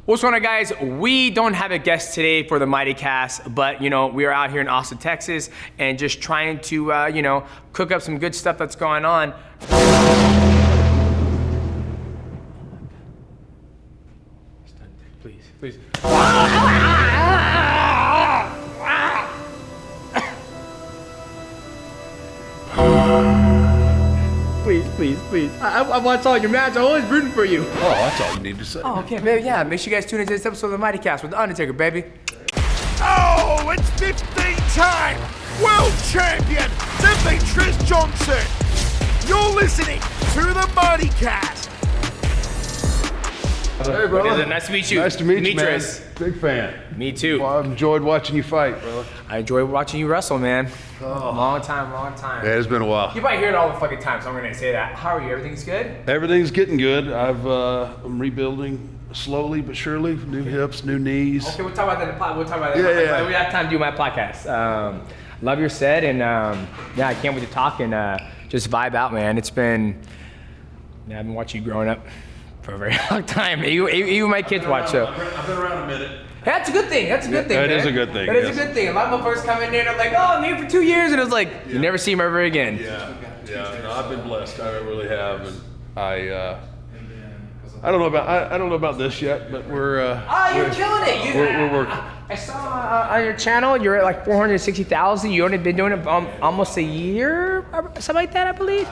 What's going on, guys? We don't have a guest today for the Mightycast, but you know, we are out here in Austin, Texas, and just trying to you know, cook up some good stuff that's going on. Please, please. Please. I watch all your matches. I'm always rooting for you. Oh, that's all you need to say. Oh, okay, baby. Yeah, make sure you guys tune into this episode of the Mightycast with the Undertaker, baby. Oh, it's 15 time! World Champion, Demetrious Johnson! You're listening to the Mightycast! Hey, brother. Nice to meet you. Nice to meet you, man. Demetrious. Big fan. Me too. Well, I've enjoyed watching you fight, brother. I enjoy watching you wrestle, man. Oh. Long time. Yeah, it's been a while. You might hear it all the fucking time, so I'm gonna say that. How are you? Everything's good? Everything's getting good. I'm rebuilding slowly but surely. New hips, new knees. Okay, we'll talk about that in the pod. We'll talk about that. Yeah. We have time to do my podcast. Love your set, and yeah, I can't wait to talk and just vibe out, man. It's been, I've been watching you growing up for a very long time. Even my kids watch, so. I've been around a minute. Hey, that's a good thing. That's a good thing. That man. is a good thing. That is a good thing. A lot of motherfuckers come in there and I'm like, oh, I'm here for 2 years, and it's like you never see him ever again. Yeah. No, I've been blessed. I really have, and I don't know about this yet, but we're. You're killing it. We're working. I saw on your channel you're at like 460,000. You only been doing it almost a year, something like that, I believe.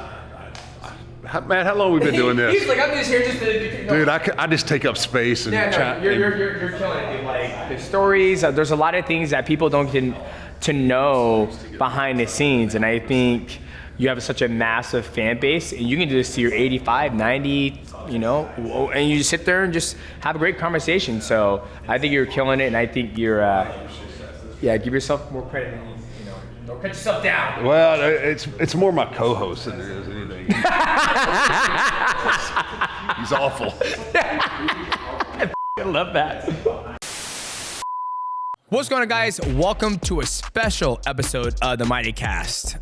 Man, how long have we been doing this? He's like, I'm just here just to. Dude, I just take up space and chat. You're killing it, dude. Like the stories, there's a lot of things that people don't get to know behind the scenes, and I think you have such a massive fan base, and you can just see your 85, 90, you know, and you just sit there and just have a great conversation. So I think you're killing it, and I think you're, yeah, give yourself more credit than you know. Don't cut yourself down. Well, it's more my co-host than it is anything. He's awful. I love that. What's going on, guys? Welcome to a special episode of the Mightycast.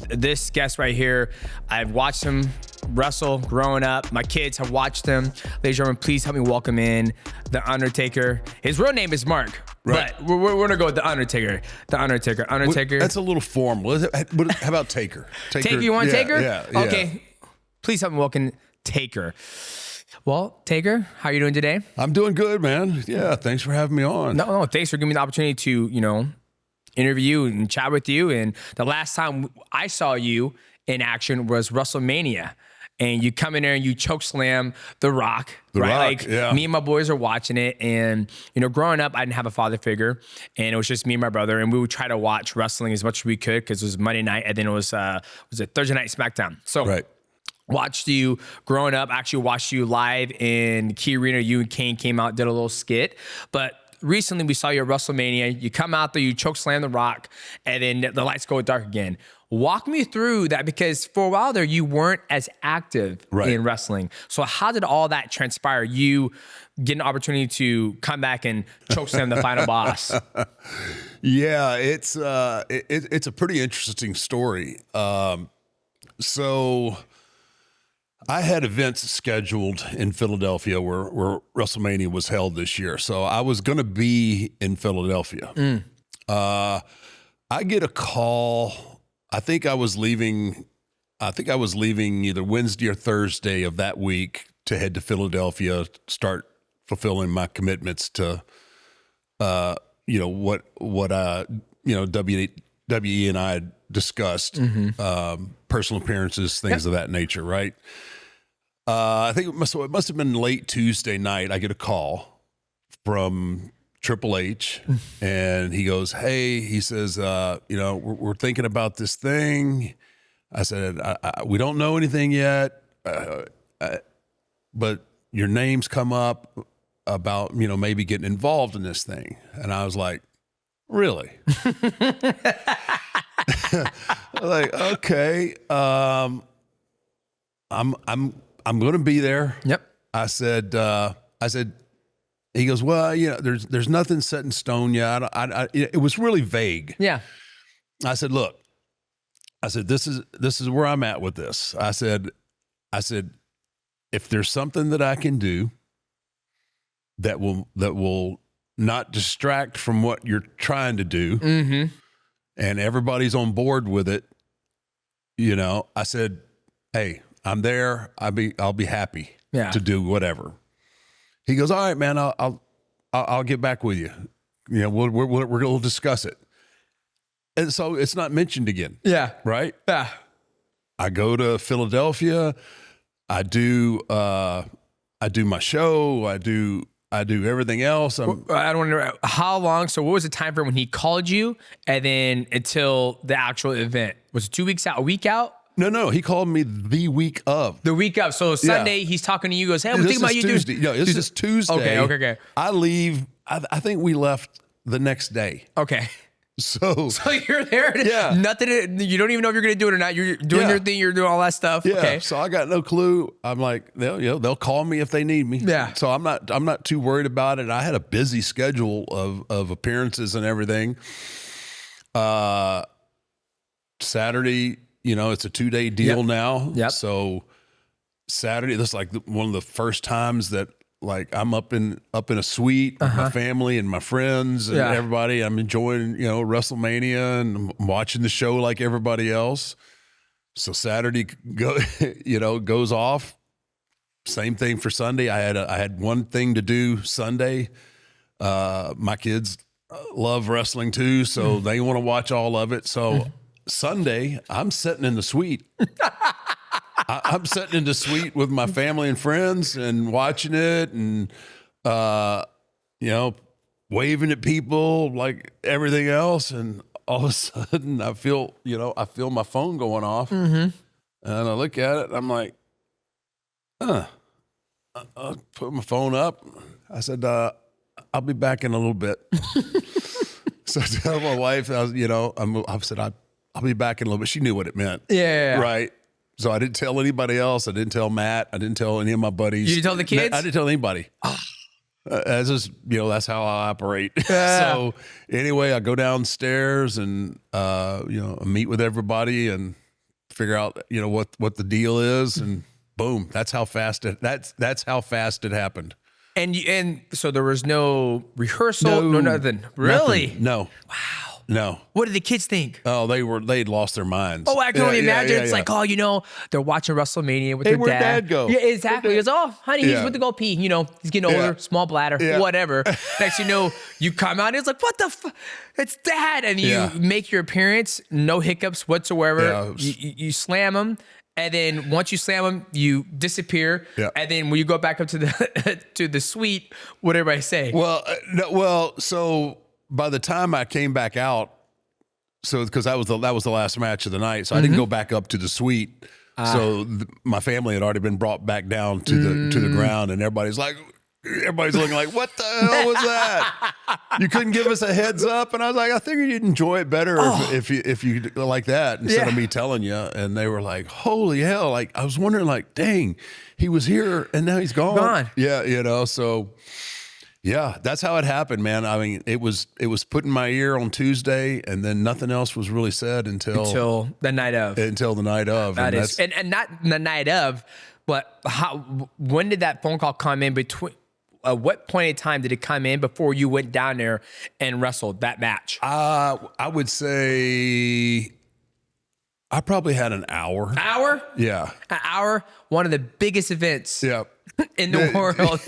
This guest right here, I've watched him wrestle growing up. My kids have watched him. Ladies and gentlemen, please help me welcome in the Undertaker. His real name is Mark, right? But we're gonna go with the Undertaker. The Undertaker. Undertaker. That's a little formal. How about Taker? Taker, you want Taker? Yeah. Okay. Please help me welcome Taker. Well, Taker, how are you doing today? I'm doing good, man. Yeah, thanks for having me on. No, thanks for giving me the opportunity to, you know, interview and chat with you. And the last time I saw you in action was WrestleMania. And you come in there and you chokeslam The Rock, right? Rock, Like yeah. me and my boys are watching it. And, you know, growing up, I didn't have a father figure. And it was just me and my brother. And we would try to watch wrestling as much as we could because it was Monday night. And then it was Thursday night SmackDown. So Right. watched you growing up, actually watched you live in Key Arena. You and Kane came out, did a little skit. But recently we saw you at WrestleMania. You come out there, you chokeslam The Rock, and then the lights go dark again. Walk me through that, because for a while there, you weren't as active in wrestling. So how did all that transpire? You get an opportunity to come back and chokeslam the final boss. Yeah, it's a pretty interesting story. So I had events scheduled in Philadelphia where WrestleMania was held this year. So I was going to be in Philadelphia. I get a call. I think I was leaving either Wednesday or Thursday of that week to head to Philadelphia, start fulfilling my commitments to, you know, what you know, WWE and I had discussed, personal appearances, things of that nature, right? I think it must have been late Tuesday night. I get a call from Triple H, and he goes, "Hey," he says, "You know, we're thinking about this thing." I said, "We don't know anything yet, but your name's come up about, you know, maybe getting involved in this thing." And I was like, "Really?" Like, okay, I'm going to be there. Yep. I said, he goes, "Well, you know, there's nothing set in stone yet." It was really vague. Yeah. I said, "Look," I said, this is where I'm at with this." I said, if there's something that I can do that will not distract from what you're trying to do, and everybody's on board with it, you know, I said, hey, I'm there. I'll be happy to do whatever. He goes, all right, man, I'll get back with you. You know, we'll discuss it. And so it's not mentioned again. Yeah. Right? Yeah. I go to Philadelphia. I do my show. I do everything else. I don't know how long. So what was the time frame when he called you and then until the actual event? Was it 2 weeks out, a week out? No. He called me the week of. The week of. So Sunday, he's talking to you, goes, hey, I'm thinking about you Tuesday. No, this is Tuesday. Okay. I leave. I think we left the next day. Okay. So you're there. Yeah. Nothing. You don't even know if you're going to do it or not. You're doing your thing. You're doing all that stuff. Yeah. Okay. So I got no clue. I'm like, they'll call me if they need me. Yeah. So I'm not too worried about it. I had a busy schedule of appearances and everything. Saturday, you know, it's a 2-day deal now. Yep. So Saturday, that's like one of the first times that like I'm up in a suite with my family and my friends and everybody. I'm enjoying, you know, WrestleMania and I'm watching the show like everybody else. So Saturday goes off. Same thing for Sunday. I had one thing to do Sunday. My kids love wrestling too, so they want to watch all of it. So Sunday, I'm sitting in the suite. I'm sitting in the suite with my family and friends and watching it and, you know, waving at people like everything else. And all of a sudden I feel my phone going off and I look at it. I'm like, I put my phone up. I said, I'll be back in a little bit. So I tell my wife, I said, I'll be back in a little bit. She knew what it meant. Yeah. Right. So I didn't tell anybody else. I didn't tell Matt. I didn't tell any of my buddies. You didn't tell the kids? I didn't tell anybody. That's just, that's how I operate. So anyway, I go downstairs and, I meet with everybody and figure out, what the deal is. And boom, that's how fast it happened. And so there was no rehearsal, no nothing. Really? Nothing. No. Wow. No. What did the kids think? Oh, they'd lost their minds. Oh, I can only imagine. It's like, they're watching WrestleMania with their where'd dad. Dad go? Yeah, exactly. He goes, honey, he's with the go pee. He's getting older, small bladder, whatever. Next you know, you come out and it's like, what the fuck? It's Dad. And you make your appearance, no hiccups whatsoever. Yeah, you slam him. And then once you slam them, you disappear. Yeah. And then when you go back up to the to the suite, what everybody say? Well, so by the time I came back out, because that was the last match of the night, so I didn't go back up to the suite. So my family had already been brought back down to the ground, and everybody's looking like, what the hell was that? You couldn't give us a heads up. And I was like, I figured you'd enjoy it better if you like that instead of me telling you. And they were like, holy hell. Like, I was wondering, like, dang, he was here and now he's gone. Yeah. So yeah, that's how it happened, man. I mean, it was put in my ear on Tuesday and then nothing else was really said until the night of. Until the night of. And not the night of, but when did that phone call come in between? What point in time did it come in before you went down there and wrestled that match? I would say I probably had an hour. Hour? Yeah. An hour, one of the biggest events in the world.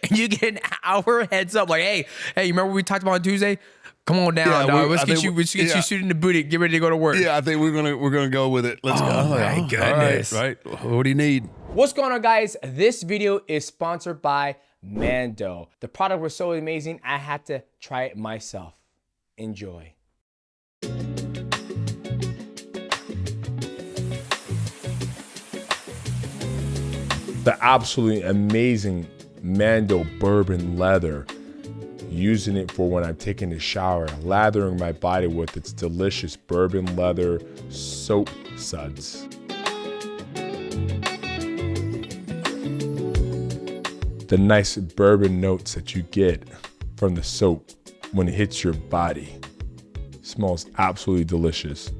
And you get an hour heads up like, hey, you remember what we talked about on Tuesday? Come on down, dog. Let's get you shooting the booty. Get ready to go to work. Yeah, I think we're gonna go with it. Let's go. Oh my goodness. All right. What do you need? What's going on, guys? This video is sponsored by MANDO. The product was so amazing, I had to try it myself. Enjoy. The absolutely amazing MANDO bourbon leather. Using it for when I'm taking a shower, lathering my body with its delicious bourbon leather soap suds. The nice bourbon notes that you get from the soap when it hits your body. Smells absolutely delicious.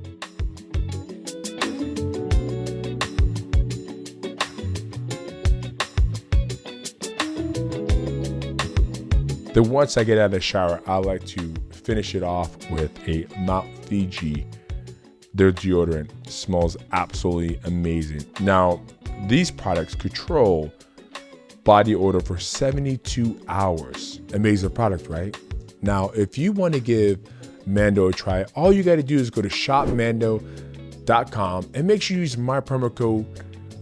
Then once I get out of the shower, I like to finish it off with a Mount Fiji. Their deodorant smells absolutely amazing. Now, these products control body odor for 72 hours. Amazing product, right? Now, if you want to give Mando a try, all you got to do is go to shopmando.com and make sure you use my promo code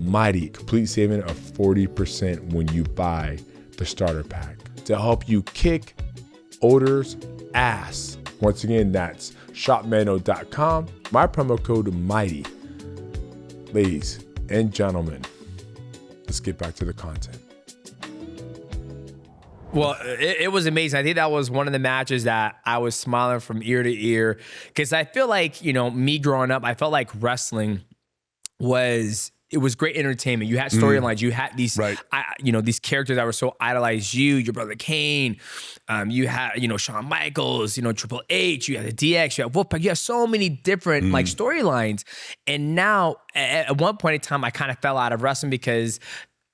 MIGHTY, complete saving of 40% when you buy the starter pack to help you kick odor's ass. Once again, that's shopmando.com, my promo code MIGHTY. Ladies and gentlemen, let's get back to the content. Well, it was amazing. I think that was one of the matches that I was smiling from ear to ear because I feel like, me growing up, I felt like wrestling was great entertainment. You had storylines. You had these, these characters that were so idolized. Your brother Kane. You had, Shawn Michaels. Triple H. You had the DX. You had Wolfpack. You have so many different storylines. And now, at one point in time, I kind of fell out of wrestling because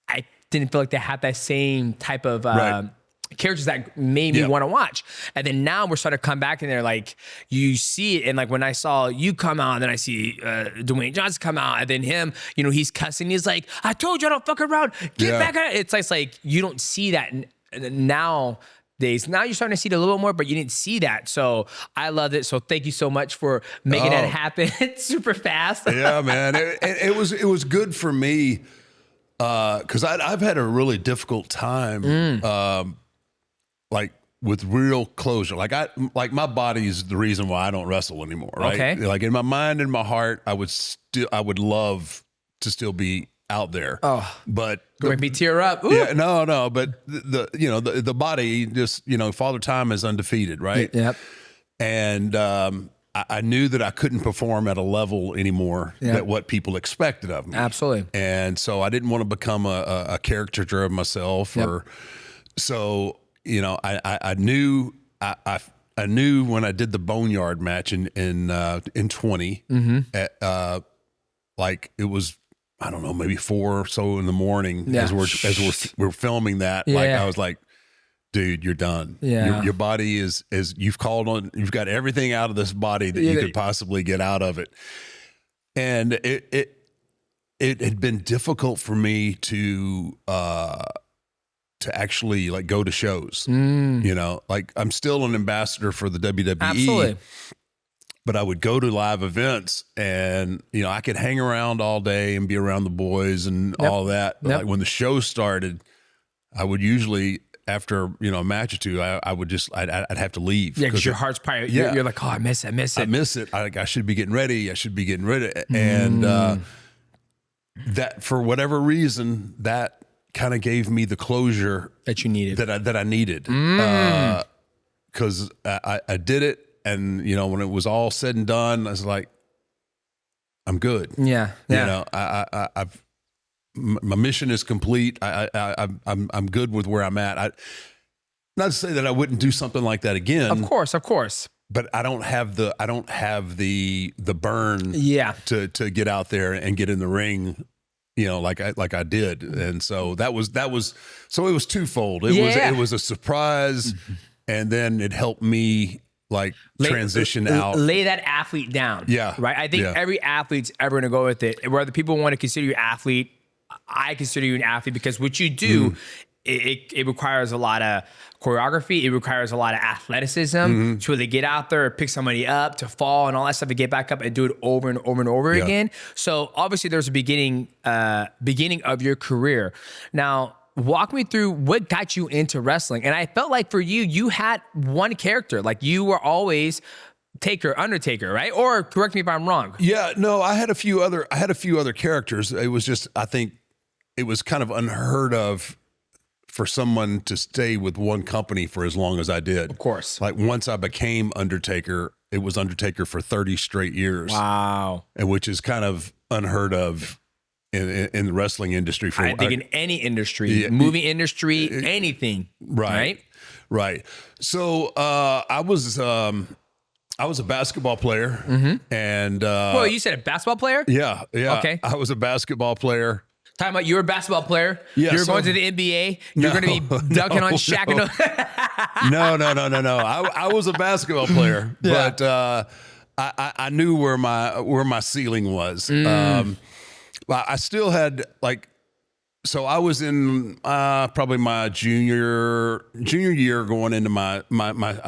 I didn't feel like they had that same type of characters that made me want to watch. And then now we're starting to come back in there, like you see it. And like when I saw you come out, and then I see Dwayne Johnson come out, and then him, he's cussing. He's like, I told you I don't fuck around. Get back at it. It's like you don't see that nowadays. Now you're starting to see it a little bit more, but you didn't see that. So I loved it. So thank you so much for making that happen super fast. Yeah, man. It was good for me because I've had a really difficult time like with real closure. Like my body is the reason why I don't wrestle anymore, right? Okay. Like in my mind and my heart, I would love to still be out there. Oh, but make me tear up. Ooh. Yeah, no, but the body just, Father Time is undefeated, right? Yep. And I knew that I couldn't perform at a level anymore that what people expected of me. Absolutely. And so I didn't want to become a caricature of myself I knew I knew when I did the Boneyard match in 20 like it was, I don't know, maybe 4 or so in the morning as we're filming that. Like I was like, dude, you're done. Yeah. Your body is you've got everything out of this body that you could possibly get out of it. And it had been difficult for me to actually like go to shows, like I'm still an ambassador for the WWE. Absolutely. But I would go to live events and, I could hang around all day and be around the boys and all that. But like when the show started, I would usually, after, a match or two, I'd have to leave. Yeah, because your heart's probably, you're like, oh, I miss it. I miss it. I should be getting ready. And that, for whatever reason, that kind of gave me the closure that you needed, that I needed. Because I did it. And, when it was all said and done, I was like, I'm good. Yeah. My mission is complete. I'm good with where I'm at. Not to say that I wouldn't do something like that again. Of course. But I don't have the burn. Yeah. To get out there and get in the ring, like I did. And so so it was twofold. It was a surprise, and then it helped me transition out. Lay that athlete down. Yeah. Right? I think every athlete's ever going to go with it. Whether people want to consider you an athlete, I consider you an athlete because what you do, it requires a lot of choreography. It requires a lot of athleticism to really get out there, pick somebody up, to fall and all that stuff, to get back up and do it over and over and over again. So obviously there's a beginning of your career. Now, walk me through what got you into wrestling. And I felt like for you, you had one character. Like you were always Undertaker, right? Or correct me if I'm wrong. Yeah, no, I had a few other characters. It was just, I think it was kind of unheard of for someone to stay with one company for as long as I did. Of course. Like once I became Undertaker, it was Undertaker for 30 straight years. Wow. And which is kind of unheard of in the wrestling industry. I think in any industry, movie industry, anything. Right. So I was a basketball player, and well, you said a basketball player? Yeah. Okay. I was a basketball player. Talking about you're a basketball player. Yeah, You're so- going to the NBA. You're going to be dunking on Shaq. No. No. I was a basketball player, but I knew where my ceiling was. I still had so I was in probably my junior year going into my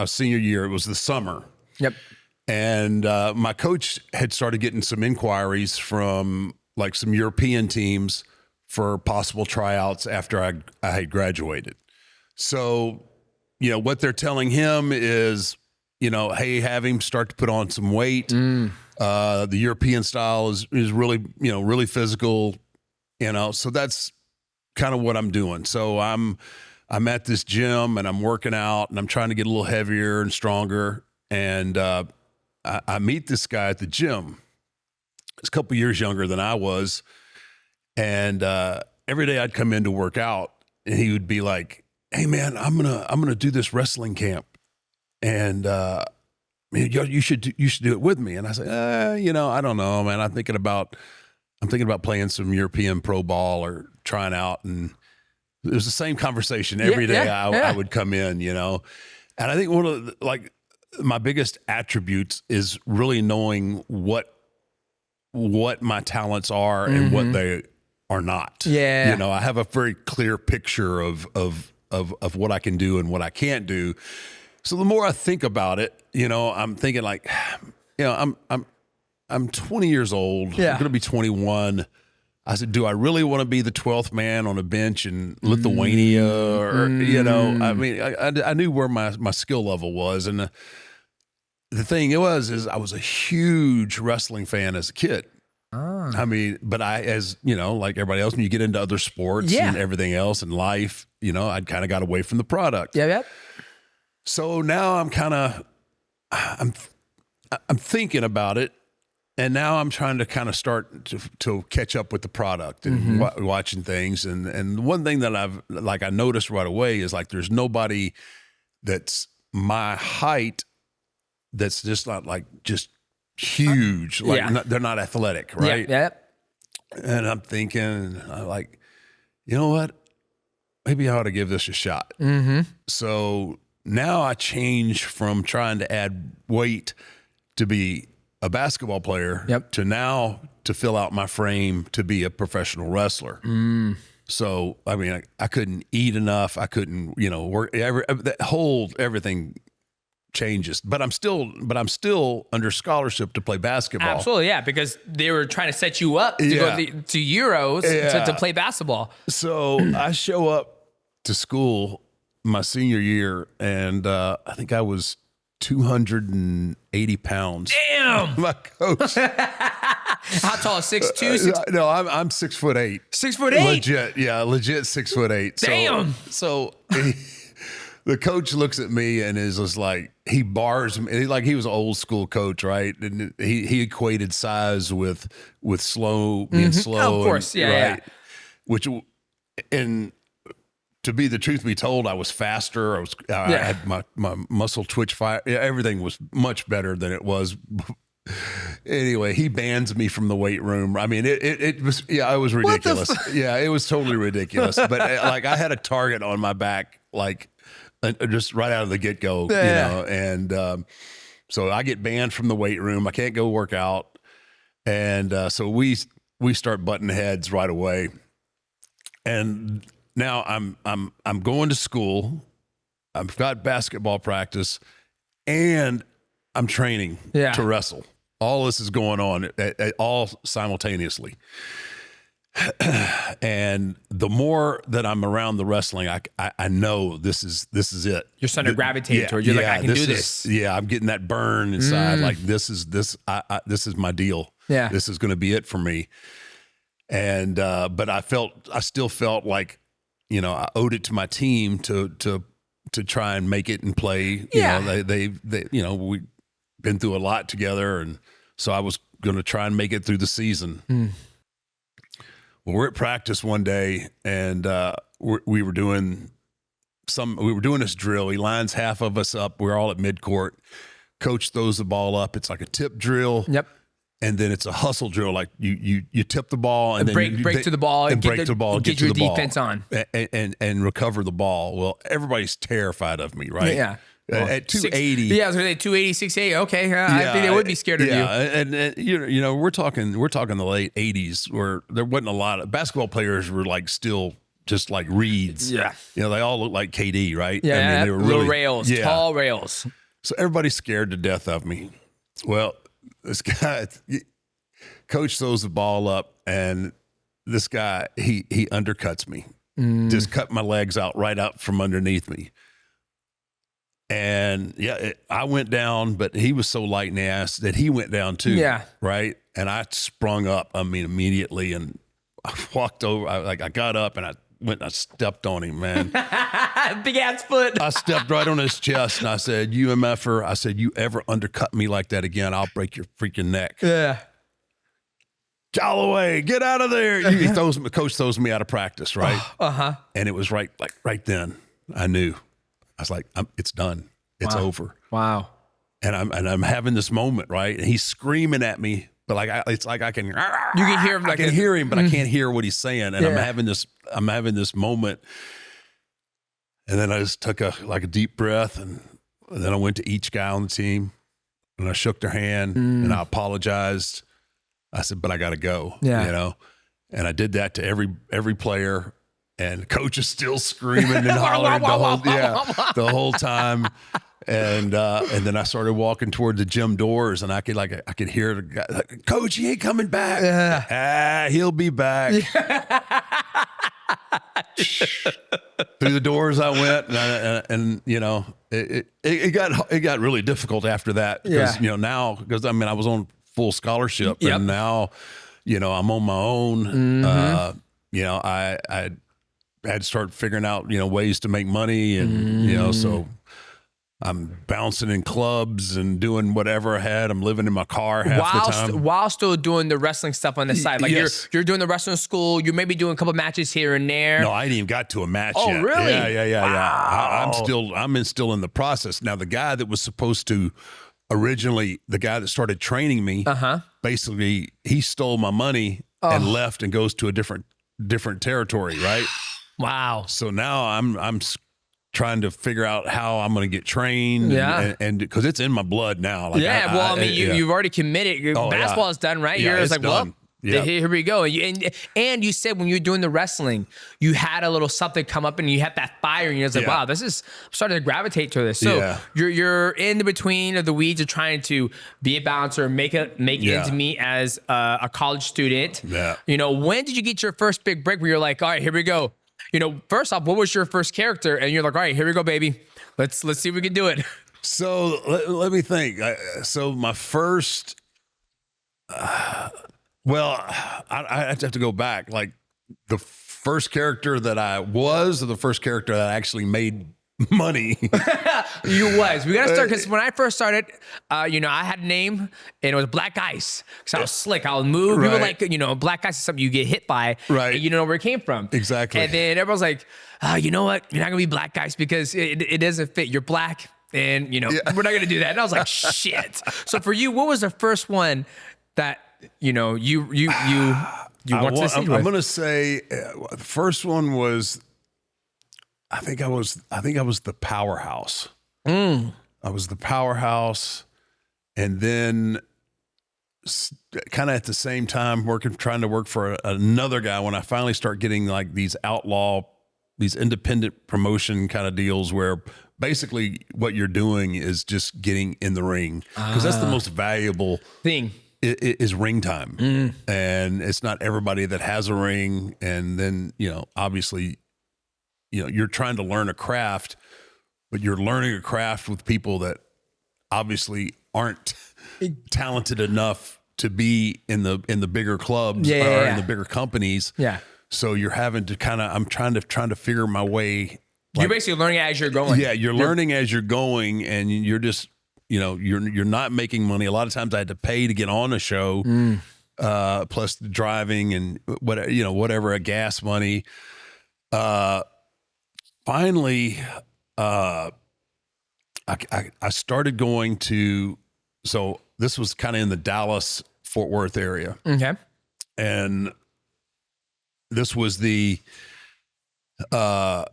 senior year. It was the summer. Yep. And my coach had started getting some inquiries from like some European teams for possible tryouts after I had graduated. So, what they're telling him is, hey, have him start to put on some weight. The European style is really, really physical, so that's kind of what I'm doing. So I'm at this gym and I'm working out and I'm trying to get a little heavier and stronger. And I meet this guy at the gym. He's a couple years younger than I was. And every day I'd come in to work out and he would be like, hey man, I'm gonna do this wrestling camp. And you should do it with me. And I said, I don't know, man. I'm thinking about playing some European pro ball or trying out. And it was the same conversation every day. I would come in, and I think one of my biggest attributes is really knowing what my talents are and what they are not. Yeah. I have a very clear picture of what I can do and what I can't do. So the more I think about it, I'm thinking I'm 20 years old. Yeah. I'm going to be 21. I said, do I really want to be the 12th man on a bench in Lithuania? Or, I knew where my skill level was. And the thing is I was a huge wrestling fan as a kid. But as like everybody else, when you get into other sports and everything else in life, I'd kind of got away from the product. Yeah. So now I'm thinking about it. And now I'm trying to kind of start to catch up with the product and watching things. And one thing that I noticed right away is like, there's nobody that's my height that's just not just huge. They're not athletic. Right. Yeah. And I'm thinking you know what? Maybe I ought to give this a shot. So now I change from trying to add weight to be a basketball player to now to fill out my frame to be a professional wrestler. So, I couldn't eat enough. I couldn't, work. Everything changes, but I'm still under scholarship to play basketball. Absolutely. Yeah. Because they were trying to set you up to go to Euros to play basketball. So I show up to school my senior year and I think I was 280 pounds. Damn. My coach. How tall? 6'2"? No, I'm 6'8". 6'8"? Legit 6'8". Damn. So the coach looks at me and is just like, he bars me. Like he was an old school coach, right? And he equated size with slow, being slow. Of course, right? Which, and to be the truth be told, I was faster. I had my muscle twitch fire. Everything was much better than it was. Anyway, he bans me from the weight room. It was ridiculous. It was totally ridiculous. But I had a target on my back, just right out of the get go, and so I get banned from the weight room. I can't go work out, and so we start butting heads right away, and. Now I'm going to school. I've got basketball practice, and I'm training to wrestle. All this is going on all simultaneously. And the more that I'm around the wrestling, I know this is it. You're starting to gravitate towards. You're like, I can do this. Yeah, I'm getting that burn inside. Like this is my deal. Yeah, this is going to be it for me. And but I still felt like. I owed it to my team to try and make it and play. They we've been through a lot together, and so I was going to try and make it through the season. Well, we're at practice one day, and we were doing this drill. He lines half of us up. We're all at midcourt. Coach throws the ball up. It's like a tip drill. Yep. and then it's a hustle drill. Like you tip the ball and then break to the ball and break to the ball, get your defense on and recover the ball. Well, everybody's terrified of me, right? Yeah. At 280. Yeah, I was gonna say 280, 680. Okay, I think they would be scared of you. And you know, we're talking the late 80s where there wasn't a lot of basketball players were like still just like reeds. Yeah. You know, they all looked like KD, right? Yeah, I mean, they were little really, rails, tall rails. So everybody's scared to death of me. Well, this guy, coach throws the ball up, and this guy, he undercuts me, just cut my legs right out from underneath me. And I went down, but he was so light in the ass that he went down too. Yeah. Right. And I sprung up, immediately, and I walked over. I got up and I went and I stepped on him, man. Big ass foot. I stepped right on his chest and I said, "You MFer," I said, "you ever undercut me like that again, I'll break your freaking neck." Yeah. Calaway, get out of there. Coach throws me out of practice, right? And it was right then. I knew. I was like, it's done. It's over. Wow. And I'm having this moment, right? And he's screaming at me, but it's like I can. You can hear him. I can hear him, but I can't hear what he's saying. And I'm having this moment. And then I just took a deep breath, and then I went to each guy on the team, and I shook their hand, and I apologized. I said, "But I got to go." Yeah. You know, and I did that to every player. And coach is still screaming and hollering the whole time. And then I started walking toward the gym doors, and I could hear the guy, like, "Coach, he ain't coming back. He'll be back." Through the doors I went, and you know, it got really difficult after that because you know, because I was on full scholarship, and now, you know, I'm on my own. You know, I had to start figuring out, you know, ways to make money, and you know, so I'm bouncing in clubs and doing whatever I had. I'm living in my car half the time while still doing the wrestling stuff on the side. Like you're doing the wrestling school. You may be doing a couple matches here and there. No, I ain't even got to a match yet. Oh, really? Yeah. Wow. I'm still in the process. Now, the guy that was supposed to originally, the guy that started training me, basically he stole my money and left and goes to a different territory, right? Wow. So now I'm trying to figure out how I'm going to get trained. And because it's in my blood now. Like you've already committed. Basketball is done, right? Yeah, You're just like, done. Well, here we go. And you said when you were doing the wrestling, you had a little something come up and you had that fire, and you're just like, wow, this is I'm starting to gravitate to this. So you're in the between of the weeds of trying to be a bouncer, make ends meet as a college student. Yeah. You know, when did you get your first big break where you're like, all right, here we go? You know, first off, what was your first character? And you're like, all right, here we go, baby. Let's see if we can do it. So let me think. So my first, I have to go back. Like the first character that I was, or the first character that actually made money. You was. We gotta start because when I first started, you know, I had a name and it was Black Ice because I was slick. I would move. People like, you know, Black Ice is something you get hit by, right? And you don't know where it came from. Exactly. And then everyone's like, you know what? You're not gonna be Black Ice because it doesn't fit. You're black, and you know we're not gonna do that. And I was like, shit. So for you, what was the first one that you know you want to see? I'm gonna say the first one was. I think I was the powerhouse. I was the powerhouse, and then kind of at the same time trying to work for another guy. When I finally start getting like these independent promotion kind of deals, where basically what you're doing is just getting in the ring, because that's the most valuable thing. Is ring time, and it's not everybody that has a ring, and then you know obviously. You know, you're trying to learn a craft, but you're learning a craft with people that obviously aren't talented enough to be in the bigger clubs or in the bigger companies. Yeah. So you're having to I'm trying to figure my way. You're basically learning as you're going. Yeah, you're learning as you're going, and you're just, you know, you're not making money. A lot of times I had to pay to get on a show, plus the driving and whatever gas money. Finally, I started going to, so this was kind of in the Dallas, Fort Worth area. Okay. And this was the World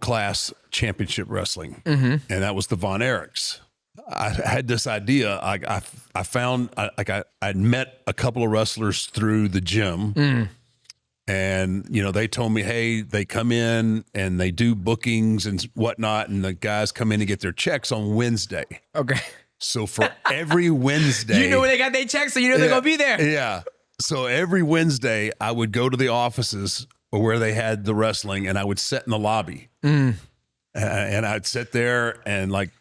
Class Championship Wrestling. And that was the Von Erichs. I had this idea. I found I'd met a couple of wrestlers through the gym. And, you know, they told me, hey, they come in and they do bookings and whatnot. And the guys come in and get their checks on Wednesday. Okay. So for every Wednesday. You know when they got their checks, so you know they're going to be there. Yeah. So every Wednesday, I would go to the offices where they had the wrestling and I would sit in the lobby. And I'd sit there and like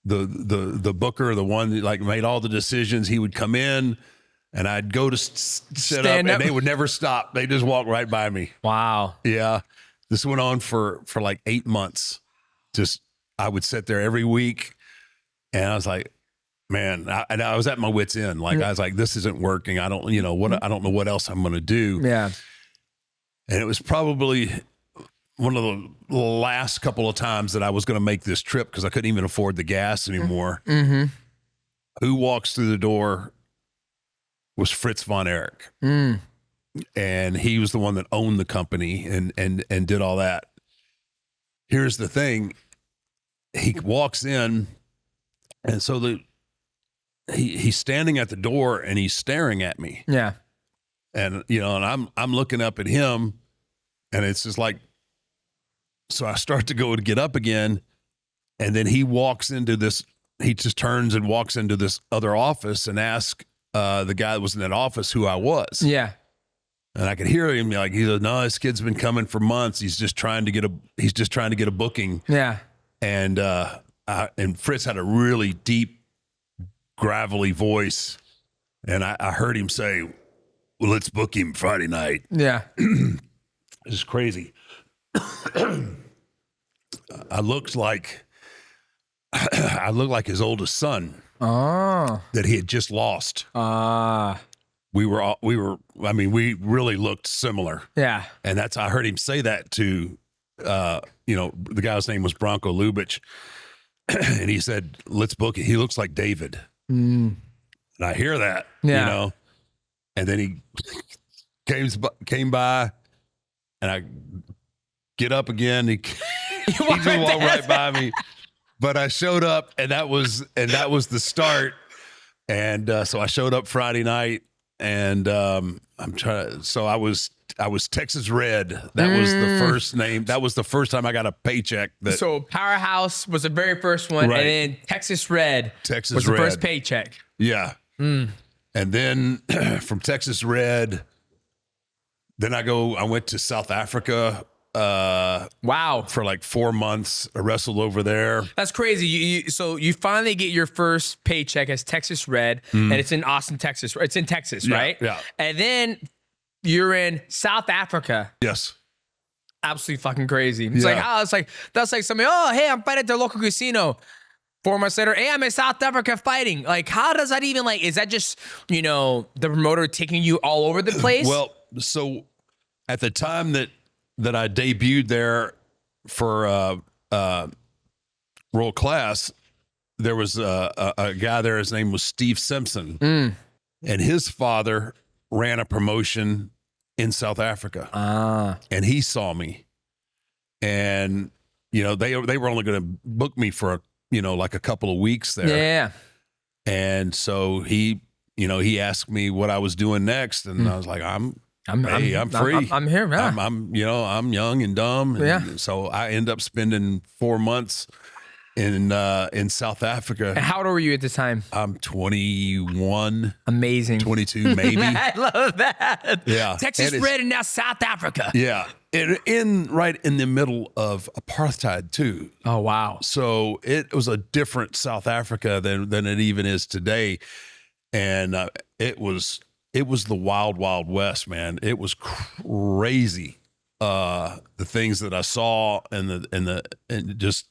the booker, the one that like made all the decisions, he would come in. And I'd go to sit up, and they would never stop. They just walk right by me. Wow. Yeah. This went on for like 8 months. Just, I would sit there every week, and I was like, man, I was at my wit's end. Like, I was like, this isn't working. I don't, I don't know what else I'm going to do. Yeah. And it was probably one of the last couple of times that I was going to make this trip because I couldn't even afford the gas anymore. Who walks through the door was Fritz Von Erich. And he was the one that owned the company and did all that. Here's the thing. He walks in, and so he's standing at the door and he's staring at me. Yeah. And, and I'm looking up at him, and it's just like, so I start to go to get up again, and then he walks into this, he just turns and walks into this other office and asks the guy that was in that office who I was. Yeah. And I could hear him like, he said, no, this kid's been coming for months. He's just trying to get a booking. Yeah. And Fritz had a really deep, gravelly voice. And I heard him say, well, let's book him Friday night. Yeah. This is crazy. I looked like his oldest son. Oh. That he had just lost. We really looked similar. Yeah. And I heard him say that to, the guy's name was Bronco Lubitsch. And he said, let's book it. He looks like David. And I hear that, and then he came by, and I get up again. He just walked right by me. But I showed up, and that was the start. And so I showed up Friday night, and I was Texas Red. That was the first name. That was the first time I got a paycheck. So Powerhouse was the very first one, right. And then Texas Red was the first paycheck. Yeah. And then from Texas Red, then I went to South Africa. Wow. For like 4 months. I wrestled over there. That's crazy. So you finally get your first paycheck as Texas Red, and it's in Austin, Texas. It's in Texas, right? Yeah. And then you're in South Africa. Yes. Absolutely fucking crazy. It's that's like somebody, oh, hey, I'm fighting at the local casino. 4 months later, hey, I'm in South Africa fighting. Like, how does that even, is that just, the promoter taking you all over the place? Well, so at the time that I debuted there for World Class, there was a guy there. His name was Steve Simpson, and his father ran a promotion in South Africa. And he saw me, and they were only going to book me for like a couple of weeks there. Yeah, and so he asked me what I was doing next, and I was like, I'm free. I'm here, man. I'm young and dumb. And so I end up spending 4 months in South Africa. And how old were you at the time? I'm 21. Amazing. 22, maybe. I love that. Yeah. Texas Red and now South Africa. Yeah. Right in the middle of apartheid too. Oh, wow. So it was a different South Africa than it even is today. And it was the wild, wild west, man. It was crazy. The things that I saw and just,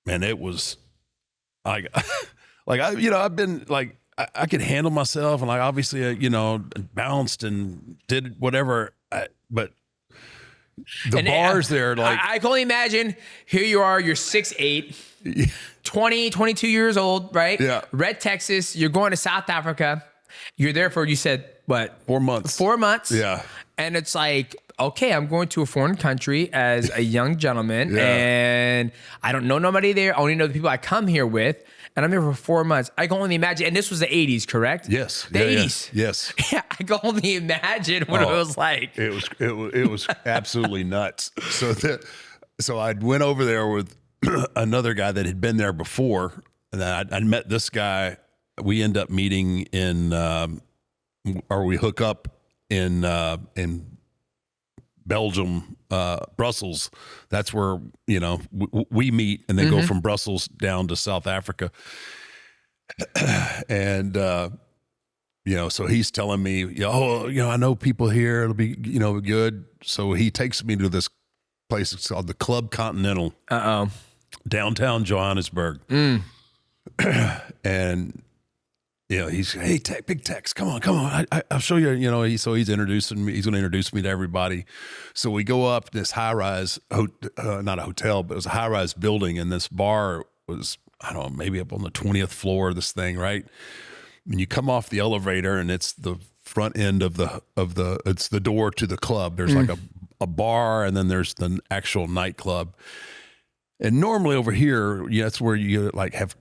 man, it was like, I've been like, I could handle myself, and like, obviously, bounced and did whatever. But The bars there, like I can only imagine. Here you are, you're 6'8", 20, 22 years old, right? Yeah. Red Texas. You're going to South Africa. You're there for, you said, what? 4 months. 4 months. Yeah. And it's like, okay, I'm going to a foreign country as a young gentleman, Yeah. and I don't know nobody there. I only know the people I come here with, and I'm here for 4 months. I can only imagine, and this was the 80s, correct? Yes. The 80s. Yes. Yeah, I can only imagine what it was like. It was absolutely nuts. So I went over there with another guy that had been there before, and I met this guy. We end up meeting we hook up in Belgium, Brussels. That's where, we meet and then go from Brussels down to South Africa. And, so he's telling me, I know people here. It'll be, good. So he takes me to this place. It's called the Club Continental. Downtown Johannesburg. And, he's, hey, Big Tex, come on. I'll show you, so he's introducing me. He's going to introduce me to everybody. So we go up this high-rise, not a hotel, but it was a high-rise building. And this bar was, I don't know, maybe up on the 20th floor of this thing, right? And you come off the elevator and it's the front end of it's the door to the club. There's like a bar, and then there's the actual nightclub. And normally over here, that's where you like have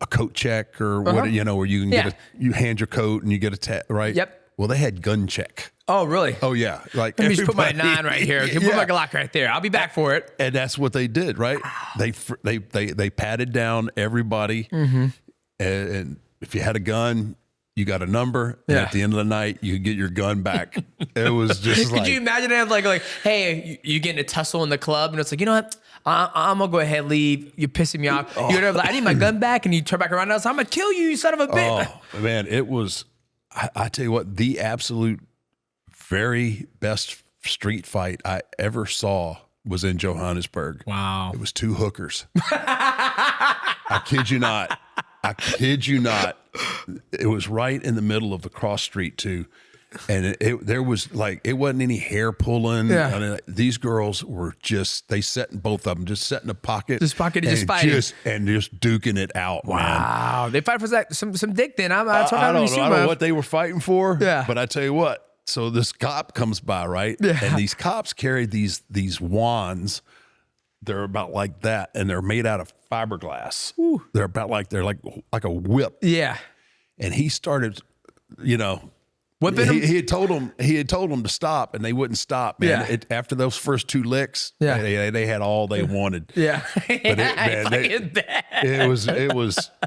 a coat check or what, where you can you hand your coat and you get a right? Yep. Well, they had gun check. Oh, really? Oh, yeah. Like, let me just put my 9 right here. Put my Glock right there. I'll be back for it. And that's what they did, right? They patted down everybody, and if you had a gun, you got a number, and at the end of the night, you could get your gun back. It was just Could you imagine it like, hey, you get in a tussle in the club, and it's like, you know what? I'm going to go ahead and leave. You're pissing me off. You're like, I need my gun back, and you turn back around, and I'm going to kill you, you son of a bitch. Oh, man, it was, I tell you what, the absolute very best street fight I ever saw was in Johannesburg. Wow. It was 2 hookers. I kid you not. It was right in the middle of the cross street too. And there was like, it wasn't any hair pulling. Yeah. I mean, these girls were they sat in both of them, just sat in a pocket. Just fighting. Just duking it out. Wow. Man. They fight for some dick then. I don't know what they were fighting for. Yeah. But I tell you what, so this cop comes by, right? Yeah. And these cops carry these wands. They're about like that, and they're made out of fiberglass. Ooh. They're like a whip. Yeah. And he started, whipping them? He had told them to stop, and they wouldn't stop. Man. Yeah. After those first 2 licks, they had all they wanted. Yeah. But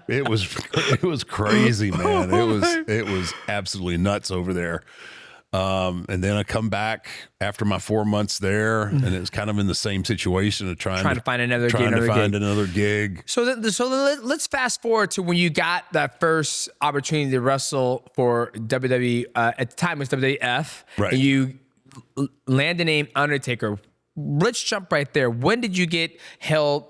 it was crazy, man. It was absolutely nuts over there. And then I come back after my 4 months there, and it was kind of in the same situation of trying to find another gig. So let's fast forward to when you got that first opportunity to wrestle for WWE. At the time, it was WWF. Right. And you land the name Undertaker. Let's jump right there. When did you get Hail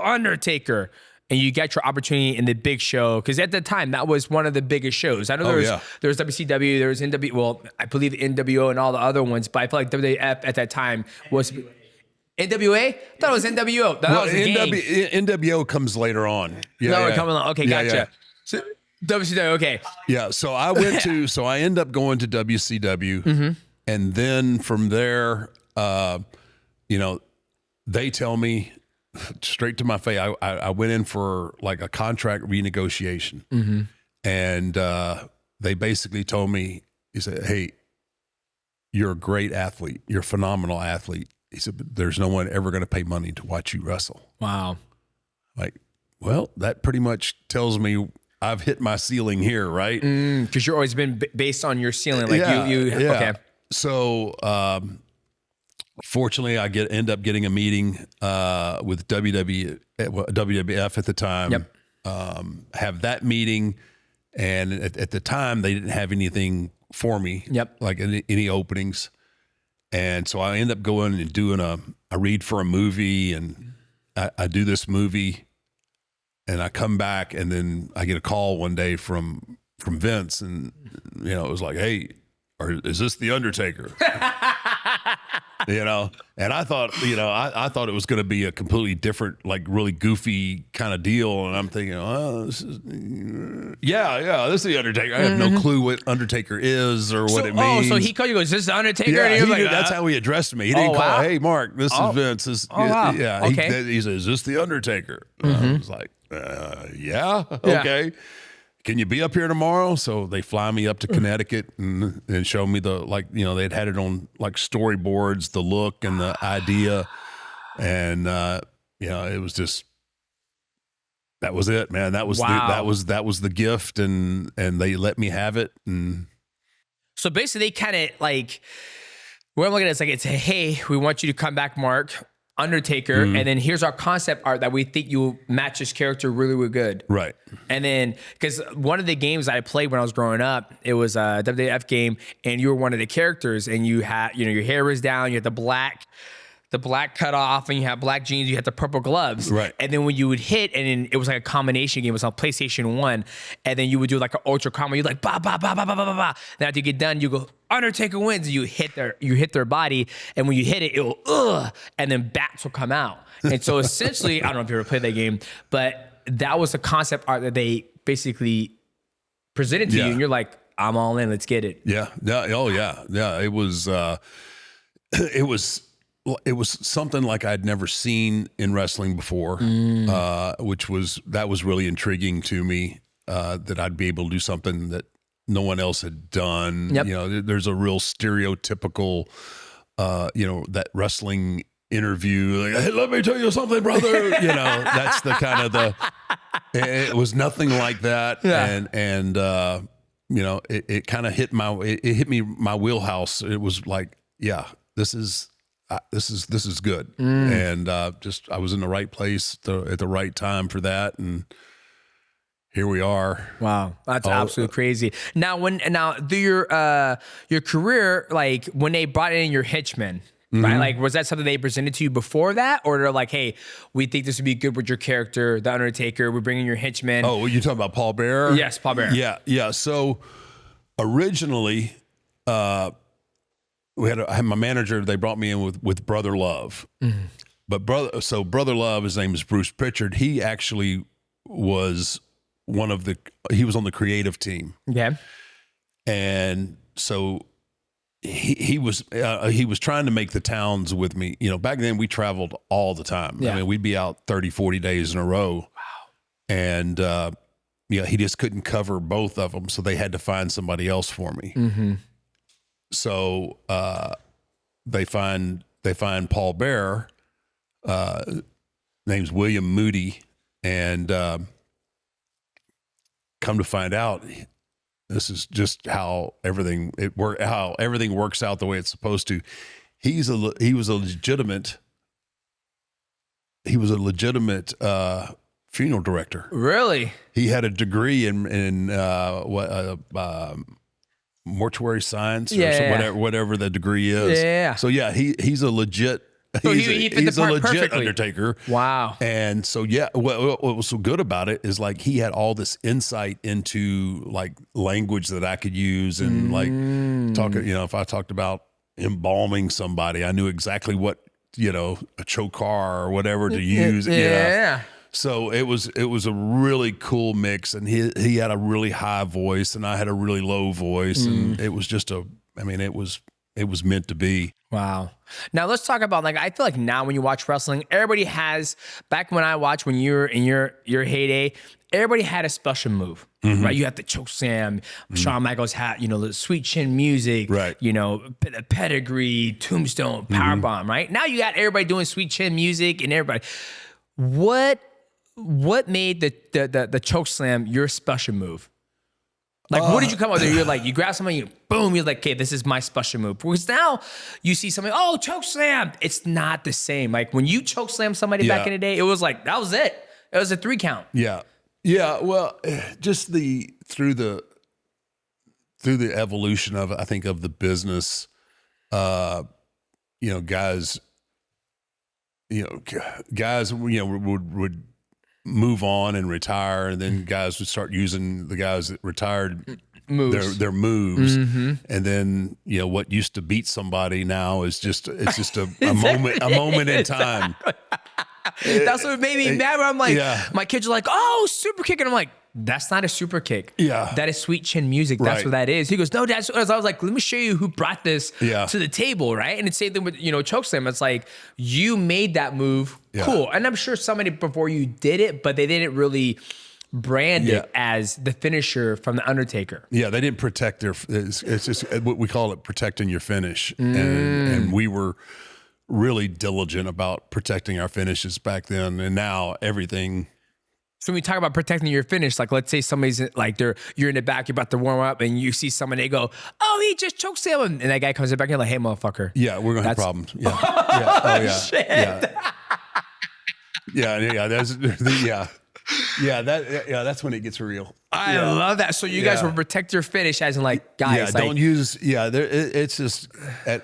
Undertaker? And you got your opportunity in the big show, because at the time that was one of the biggest shows. I know there was WCW, there was NW. Well, I believe NWO and all the other ones, but I feel like WWF at that time was NWA. I thought it was NWO. That was a gang. NWO comes later on. Okay, gotcha. Yeah. So, WCW, okay. Yeah, so I end up going to WCW, and then from there, they tell me straight to my face. I went in for like a contract renegotiation, and they basically told me, he said, "Hey, you're a great athlete. You're a phenomenal athlete." He said, "But there's no one ever going to pay money to watch you wrestle." Wow. Like, well, that pretty much tells me I've hit my ceiling here, right? Because you've always been based on your ceiling. Like okay. So, fortunately, I end up getting a meeting with WWF at the time. Yep. Have that meeting, and at the time they didn't have anything for me. Yep. Like any openings, and so I end up going and doing a read for a movie, and I do this movie, and I come back, and then I get a call one day from Vince, and it was like, "Hey, is this the Undertaker?" you know. And I thought, I thought it was going to be a completely different, like really goofy kind of deal. And I'm thinking, oh, this is, this is the Undertaker. I have no clue what Undertaker is or what it means. Oh, so he called you, goes, this is the Undertaker? Yeah, and he did, that's how he addressed me. He didn't call, hey, Mark, this is Vince. This, wow. Yeah, Okay. he said, is this the Undertaker? I was like, yeah, okay. Can you be up here tomorrow? So they fly me up to Connecticut and show me they'd had it on like storyboards, the look and the idea. And, it was just, that was it, man. That was that was the gift, and they let me have it. And so basically they kind of like, what I'm looking at is like, it's, hey, we want you to come back, Mark, Undertaker, and then here's our concept art that we think you match his character really, really good. right. And then, because one of the games I played when I was growing up, it was a WWF game, and you were one of the characters, and you had, your hair was down, you had the black cut off, and you had black jeans, you had the purple gloves. Right. And then when you would hit, and then it was like a combination game, it was on PlayStation 1, and then you would do like an ultra combo, you'd like, ba, ba, ba, ba, ba, ba, ba, ba. Then after you get done, you go, Undertaker wins, and you hit their body, and when you hit it, it'll, and then bats will come out. And so essentially, I don't know if you ever played that game, but that was the concept art that they basically presented to you, and you're like, I'm all in, let's get it. Yeah. Yeah. Oh yeah. Yeah. It was something like I'd never seen in wrestling before, which was really intriguing to me, that I'd be able to do something that no one else had done. Yep. There's a real stereotypical, that wrestling interview, like, hey, let me tell you something, brother. That's the kind of it was nothing like that. Yeah. And it kind of hit my wheelhouse. It was like, yeah, this is good. And I was in the right place at the right time for that. And here we are. Wow, that's absolutely crazy. Now, through your career, like when they brought in your henchmen, right? Like, was that something they presented to you before that, or they're like, "Hey, we think this would be good with your character, the Undertaker. We're bringing your henchmen." Oh, you talking about Paul Bearer? Yes, Paul Bearer. Yeah. So originally, I had my manager. They brought me in with Brother Love, but Brother Love, his name is Bruce Pritchard. He actually was he was on the creative team. Okay. And so he was trying to make the towns with me. Back then we traveled all the time. Yeah. I mean, we'd be out 30, 40 days in a row. Wow. And he just couldn't cover both of them, so they had to find somebody else for me. Mm-hmm. So they find Paul Bearer, name's William Moody, and come to find out, this is just how everything works out the way it's supposed to. He was a legitimate funeral director. Really? He had a degree in mortuary science or whatever the degree is. Yeah. So yeah, he's a legit. So he fit the he's a part legit perfectly. Undertaker. Wow. And so, yeah, what was so good about it is like he had all this insight into like language that I could use and like talking, if I talked about embalming somebody, I knew exactly what, a choke car or whatever to use. Yeah. So it was a really cool mix, and he had a really high voice and I had a really low voice, and it was just it was meant to be. Wow. Now let's talk about, like, I feel like now when you watch wrestling, everybody has, back when I watched, when you were in your heyday, everybody had a special move, right? You had the Chokeslam, Shawn Michaels had, the sweet chin music, right? The pedigree, tombstone, powerbomb, right? Now you got everybody doing sweet chin music and everybody. What made the Chokeslam your special move? Like, what did you come up with? You're like, you grab somebody, boom, you're like, okay, this is my special move. Because now you see somebody, chokeslam. It's not the same. Like, when you chokeslam somebody back in the day, it was like, that was it. It was a 3 count. Yeah. Yeah. Well, just through the evolution of, I think, of the business, guys would move on and retire, and then guys would start using the guys that retired moves. their moves, and then what used to beat somebody now is just a moment in time. That's what made me mad. Where I'm like, my kids are like, "Oh, super kick," and I'm like, "That's not a super kick. That is sweet chin music. That's what that is." He goes, "No, Dad." So I was like, "Let me show you who brought this to the table, right?" And it's the same thing with Chokeslam. It's like you made that move, cool, and I'm sure somebody before you did it, but they didn't really brand it as the finisher from the Undertaker. Yeah, they didn't protect their. It's just what we call it, protecting your finish, and we were really diligent about protecting our finishes back then, and now everything. So when we talk about protecting your finish, like let's say somebody's like you're in the back, you're about to warm up, and you see someone, they go, "Oh, he just chokeslammed," and that guy comes in back, and you're like, "Hey, motherfucker." Yeah, we're gonna have problems. Yeah. Oh yeah. Shit. Yeah. That's when it gets real. I love that. So you guys will protect your finish, as in like, guys, don't use. Yeah, it's just.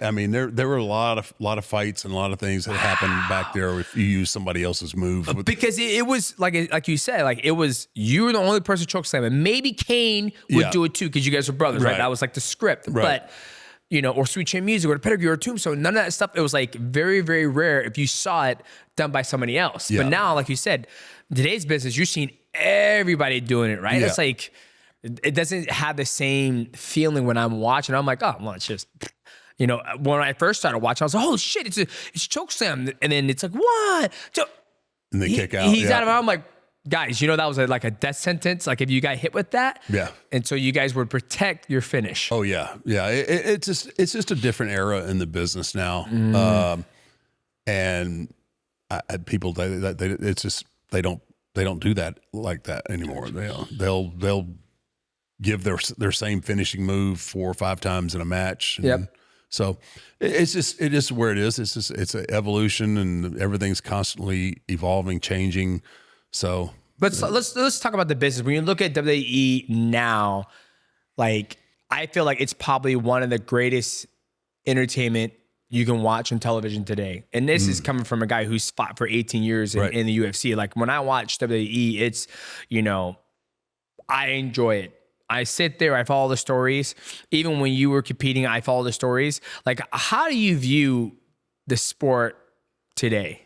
I mean, there were a lot of fights and a lot of things that happened back there if you use somebody else's move. Because it was like you said, like it was you were the only person chokeslamming. Maybe Kane would do it too because you guys were brothers, right? That was like the script, but. Or Sweet Chin Music or the Pedigree or Tombstone, none of that stuff. It was like very, very rare if you saw it done by somebody else. But now, like you said, today's business, you're seeing everybody doing it, right? It's like, it doesn't have the same feeling when I'm watching. I'm like, oh, well, it's just, when I first started watching, I was like, oh shit, it's Chokeslam. And then it's like, what? So and they kick out. He's out of it. I'm like, guys, that was like a death sentence. Like if you got hit with that, and so you guys would protect your finish. Oh yeah. It's just a different era in the business now, and people they don't do that like that anymore. They'll give their same finishing move 4 or 5 times in a match. So it is where it is. It's an evolution, and everything's constantly evolving, changing. So, but let's talk about the business. When you look at WWE now, like I feel like it's probably one of the greatest entertainment you can watch on television today. And this is coming from a guy who's fought for 18 years in the UFC. Like when I watch WWE, it's I enjoy it. I sit there, I follow the stories. Even when you were competing, I follow the stories. Like, how do you view the sport today?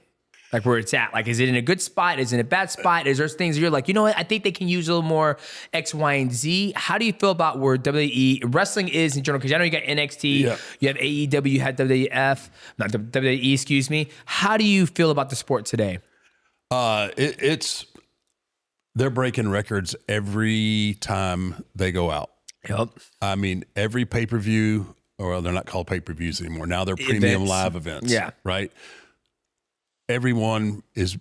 Like where it's at? Like, is it in a good spot? Is it in a bad spot? Is there things you're like, what? I think they can use a little more X, Y, and Z. How do you feel about where WWE wrestling is in general? Because I know you got NXT, you have AEW, you had WWF, not WWE, excuse me. How do you feel about the sport today? They're breaking records every time they go out. Yep. I mean, every pay-per-view, or they're not called pay-per-views anymore. Now they're premium live events. Yeah. Right? Everyone is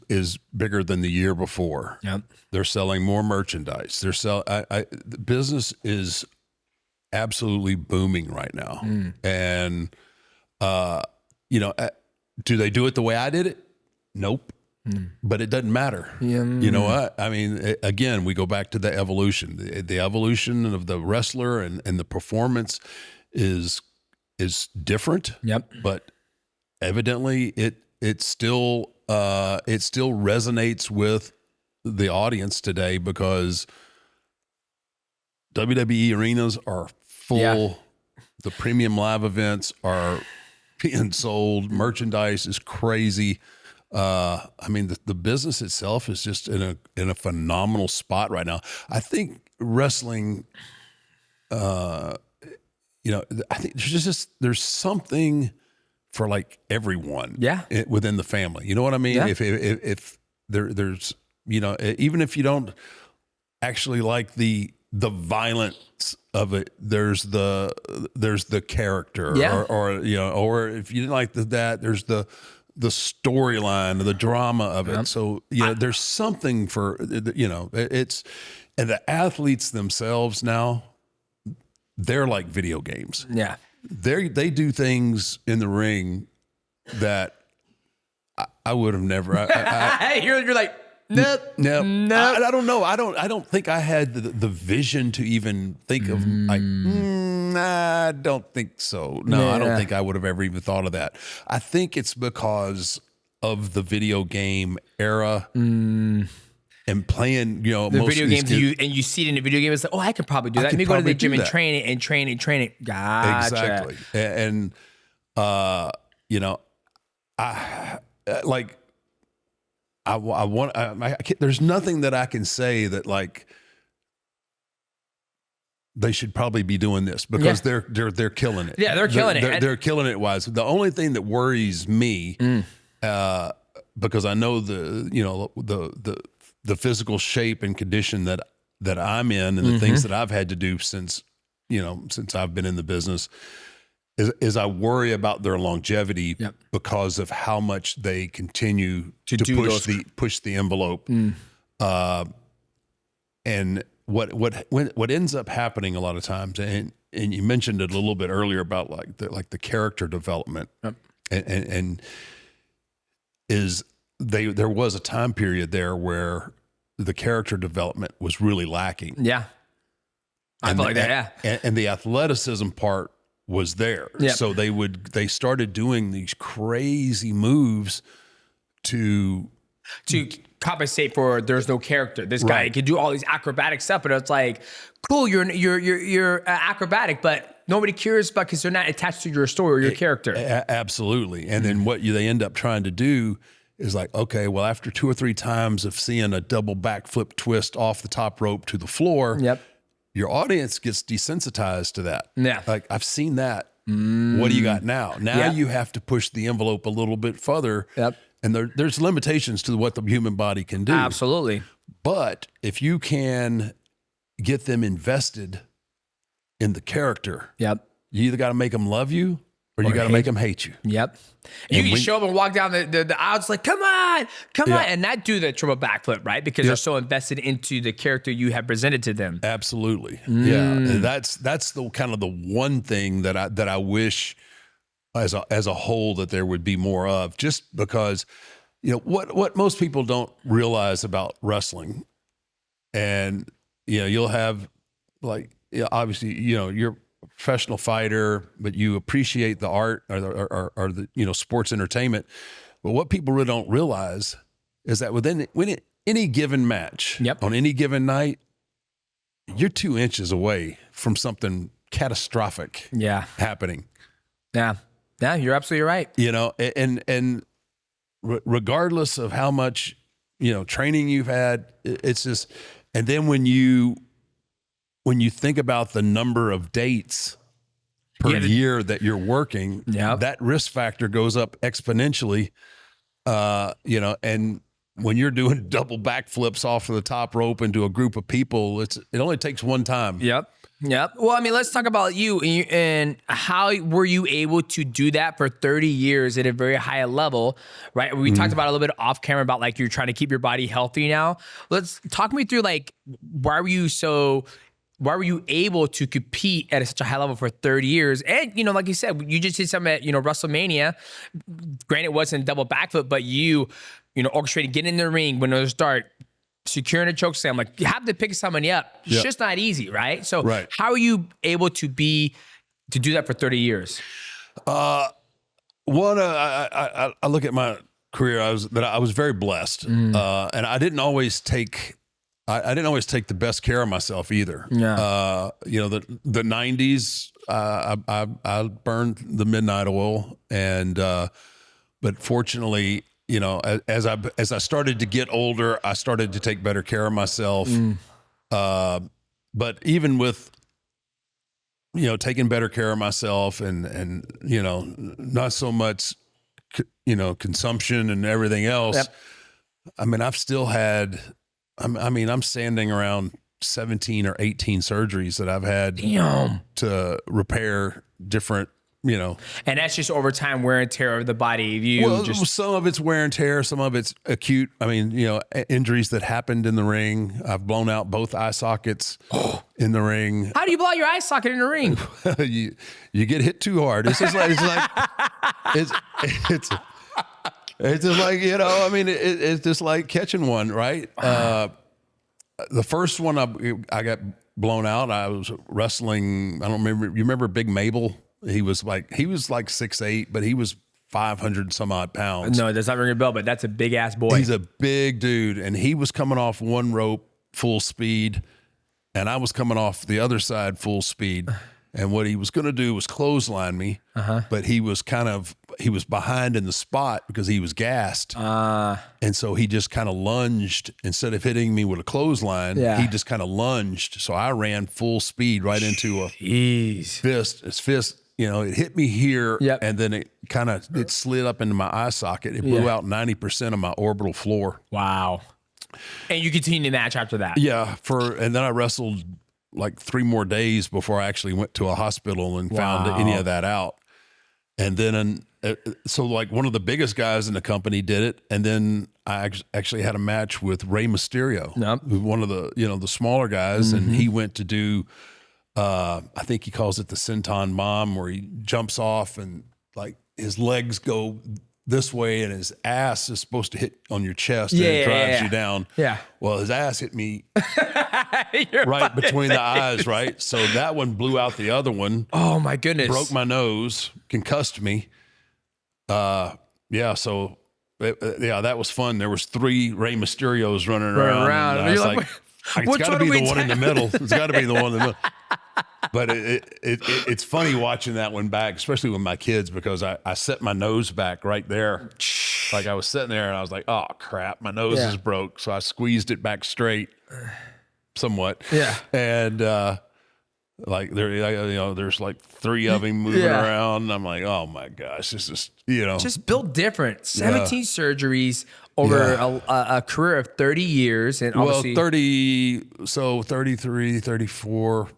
bigger than the year before. Yep. They're selling more merchandise. The business is absolutely booming right now. And do they do it the way I did it? Nope. But it doesn't matter. You know what? I mean, again, we go back to the evolution. The evolution of the wrestler and the performance is different. Yep. But evidently it still resonates with the audience today because WWE arenas are full. Yeah. The premium live events are being sold. Merchandise is crazy. I mean, the business itself is just in a phenomenal spot right now. I think wrestling, I think there's something for like everyone, within the family. You know what I mean? Yeah. If there's even if you don't actually like the violence of it, there's the character, or if you didn't like that, there's the storyline, the drama of it. So there's something for it's, and the athletes themselves now, they're like video games. Yeah. They do things in the ring that I would have never. You're like, nope. I don't know. I don't think I had the vision to even think of like. I don't think so. No, I don't think I would have ever even thought of that. I think it's because of the video game era. and playing, the most video of these games, kids. and you see it in the video game. It's like, oh, I could probably do that. Let me go to the gym and train it and train it. Gotcha. Exactly. And I can't, there's nothing that I can say that like they should probably be doing this because they're killing it. Yeah, they're killing it. They're killing it wise. The only thing that worries me, because I know the physical shape and condition that I'm in and the things that I've had to do since I've been in the business, is I worry about their longevity because of how much they continue to push the envelope. And what ends up happening a lot of times, and you mentioned it a little bit earlier about the character development, and is there was a time period there where the character development was really lacking. Yeah, I feel like that. Yeah, and the athleticism part was there. Yep. So they started doing these crazy moves to compensate for there's no character. This guy can do all these acrobatic stuff, but it's like, cool, you're acrobatic, but nobody cares about because they're not attached to your story or your character. Absolutely. And then what they end up trying to do is like, okay, well, after 2 or 3 times of seeing a double backflip twist off the top rope to the floor, your audience gets desensitized to that. Yeah. Like, I've seen that. What do you got now? Now you have to push the envelope a little bit further. And there's limitations to what the human body can do. Absolutely. But if you can get them invested in the character, you either got to make them love you or you got to make them hate you. You can show up and walk down the aisle, it's like, come on, and not do the triple backflip, right? Because they're so invested into the character you have presented to them. Absolutely. Yeah. And that's the kind of the one thing that I wish as a whole that there would be more of, just because, what most people don't realize about wrestling, and, you'll have obviously, you're a professional fighter, but you appreciate the art or the sports entertainment. But what people really don't realize is that within any given match on any given night, you're 2 inches away from something catastrophic happening. Yeah, you're absolutely right. And regardless of how much, training you've had, it's just, and then when you think about the number of dates per year that you're working, that risk factor goes up exponentially, and when you're doing double backflips off of the top rope into a group of people, it only takes one time. Well, I mean, let's talk about you and how were you able to do that for 30 years at a very high level, right? We talked about a little bit off camera about like you're trying to keep your body healthy now. Let's talk me through like why were you able to compete at such a high level for 30 years? And, like you said, you just did something at, WrestleMania. Granted, it wasn't double backflip, but you orchestrated getting in the ring when it was dark, securing a chokeslam. Like, you have to pick somebody up. It's just not easy, right? So how are you able to do that for 30 years? I look at my career, I was very blessed. And I didn't always take the best care of myself either. The 90s, I burned the midnight oil, and but fortunately, as I started to get older, I started to take better care of myself. But even with taking better care of myself and not so much consumption and everything else. I mean, I've still had. I'm standing around 17 or 18 surgeries that I've had to repair different, And that's just over time wear and tear of the body. Some of it's wear and tear, some of it's acute. I mean, injuries that happened in the ring. I've blown out both eye sockets in the ring. How do you blow out your eye socket in the ring? you get hit too hard. It's just like it's just like, it's just like catching one, right? The first one I got blown out, I was wrestling. I don't remember. You remember Big Mable? He was like 6'8", but he was 500 some odd pounds. No, it does not ring a bell, but that's a big ass boy. He's a big dude, and he was coming off one rope full speed, and I was coming off the other side full speed. And what he was going to do was clothesline me, but he was behind in the spot because he was gassed. And so he just kind of lunged. Instead of hitting me with a clothesline, he just kind of lunged. So I ran full speed right into a fist. His fist, it hit me here, and then it slid up into my eye socket. It blew out 90% of my orbital floor. Wow. And you continued the match after that? Yeah, and then I wrestled like 3 more days before I actually went to a hospital and found any of that out. And then, so like one of the biggest guys in the company did it. And then I actually had a match with Rey Mysterio, who's one of the, the smaller guys. And he went to do, I think he calls it the senton bomb, where he jumps off and like his legs go this way and his ass is supposed to hit on your chest and it drives you down. Yeah. Well, his ass hit me right between the eyes, right? So that one blew out the other one. Oh my goodness. Broke my nose, concussed me. So that was fun. There was 3 Rey Mysterios running around. And I was like, it's got to be the one in the middle. It's got to be the one in the middle. But it's funny watching that one back, especially with my kids, because I set my nose back right there. Like I was sitting there and I was like, oh crap, my nose is broke. So I squeezed it back straight somewhat. Yeah. And there's like 3 of him moving around. And I'm like, oh my gosh, this is, just built different. 17 surgeries over a career of 30 years. And obviously 33, 34.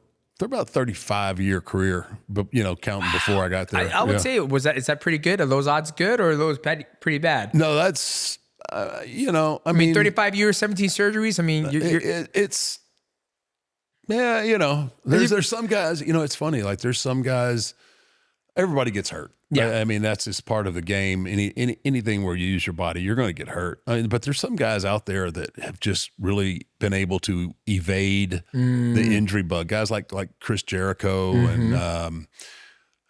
They're about 35-year career, but counting before I got there. I would say, is that pretty good? Are those odds good, or are those pretty bad? No, that's I mean, 35 years, 17 surgeries. I mean, it's there's some guys. It's funny. Like there's some guys. Everybody gets hurt. Yeah, I mean that's just part of the game. Anything where you use your body, you're going to get hurt. But there's some guys out there that have just really been able to evade the injury bug. Guys like Chris Jericho and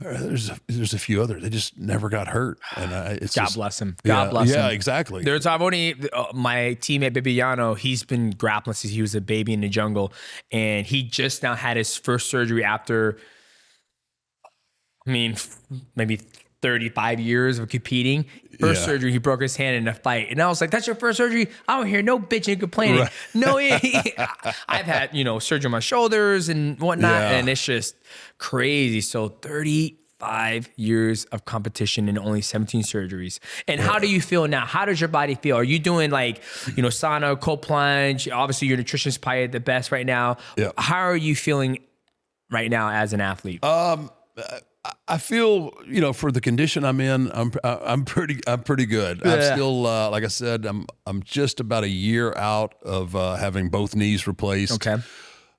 there's a few others. They just never got hurt. And God bless him. God bless him. Yeah, exactly. I've only my teammate Bibiano. He's been grappling since he was a baby in the jungle, and he just now had his first surgery after. Maybe 35 years of competing. First surgery, he broke his hand in a fight. And I was like, that's your first surgery? I don't hear no bitching and complaining. Right. No, I've had, surgery on my shoulders and whatnot. Yeah. And it's just crazy. So 35 years of competition and only 17 surgeries. And how do you feel now? How does your body feel? Are you doing sauna, cold plunge? Obviously, your nutrition's probably the best right now. Yeah. How are you feeling right now as an athlete? I feel, for the condition I'm in, I'm pretty good. Yeah. I'm still, like I said, I'm just about a year out of having both knees replaced. Okay.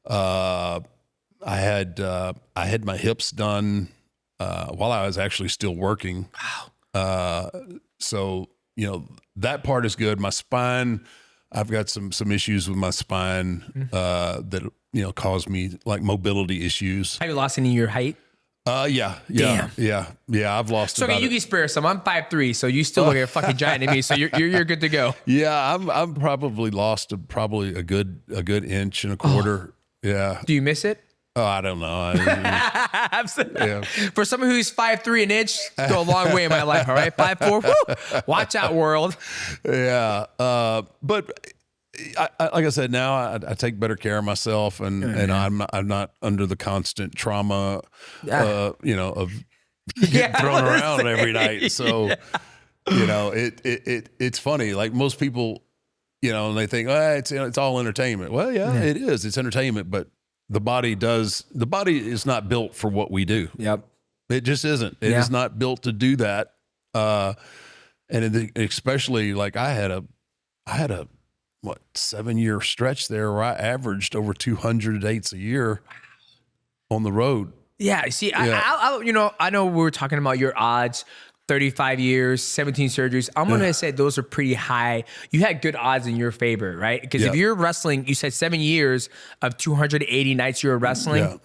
I had my hips done while I was actually still working. Wow. So that part is good. My spine, I've got some issues with my spine that cause me like mobility issues. Have you lost any of your height? Yeah. I've lost. So you can spare some. I'm 5'3", so you still look like a fucking giant to me. So you're good to go. Yeah, I'm probably lost a good 1.25 inches. Yeah. Do you miss it? Oh, I don't know. Yeah. For someone who's 5'3" an inch, go a long way in my life. All right, 5'4". Woo! Watch out, world. Yeah. But I, like I said, now I take better care of myself, and I'm not under the constant trauma, of getting thrown around every night. So, it's funny. Like most people, and they think, it's all entertainment. Well, it is. It's entertainment, but the body is not built for what we do. Yep. It just isn't. It is not built to do that. And especially like I had a 7-year stretch there where I averaged over 200 dates a year on the road. Yeah. See, I know we were talking about your odds, 35 years, 17 surgeries. I'm going to say those are pretty high. You had good odds in your favor, right? Because if you're wrestling, you said 7 years of 280 nights you were wrestling. Yeah.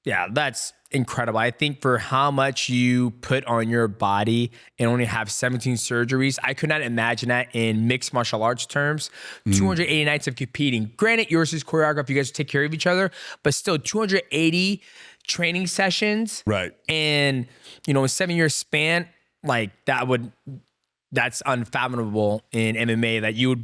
Yeah, that's incredible. I think for how much you put on your body and only have 17 surgeries, I could not imagine that in mixed martial arts terms. 280 nights of competing. Granted, yours is choreographed. You guys take care of each other, but still 280 training sessions. Right. And, in a 7-year span, like that's unfathomable in MMA that you'd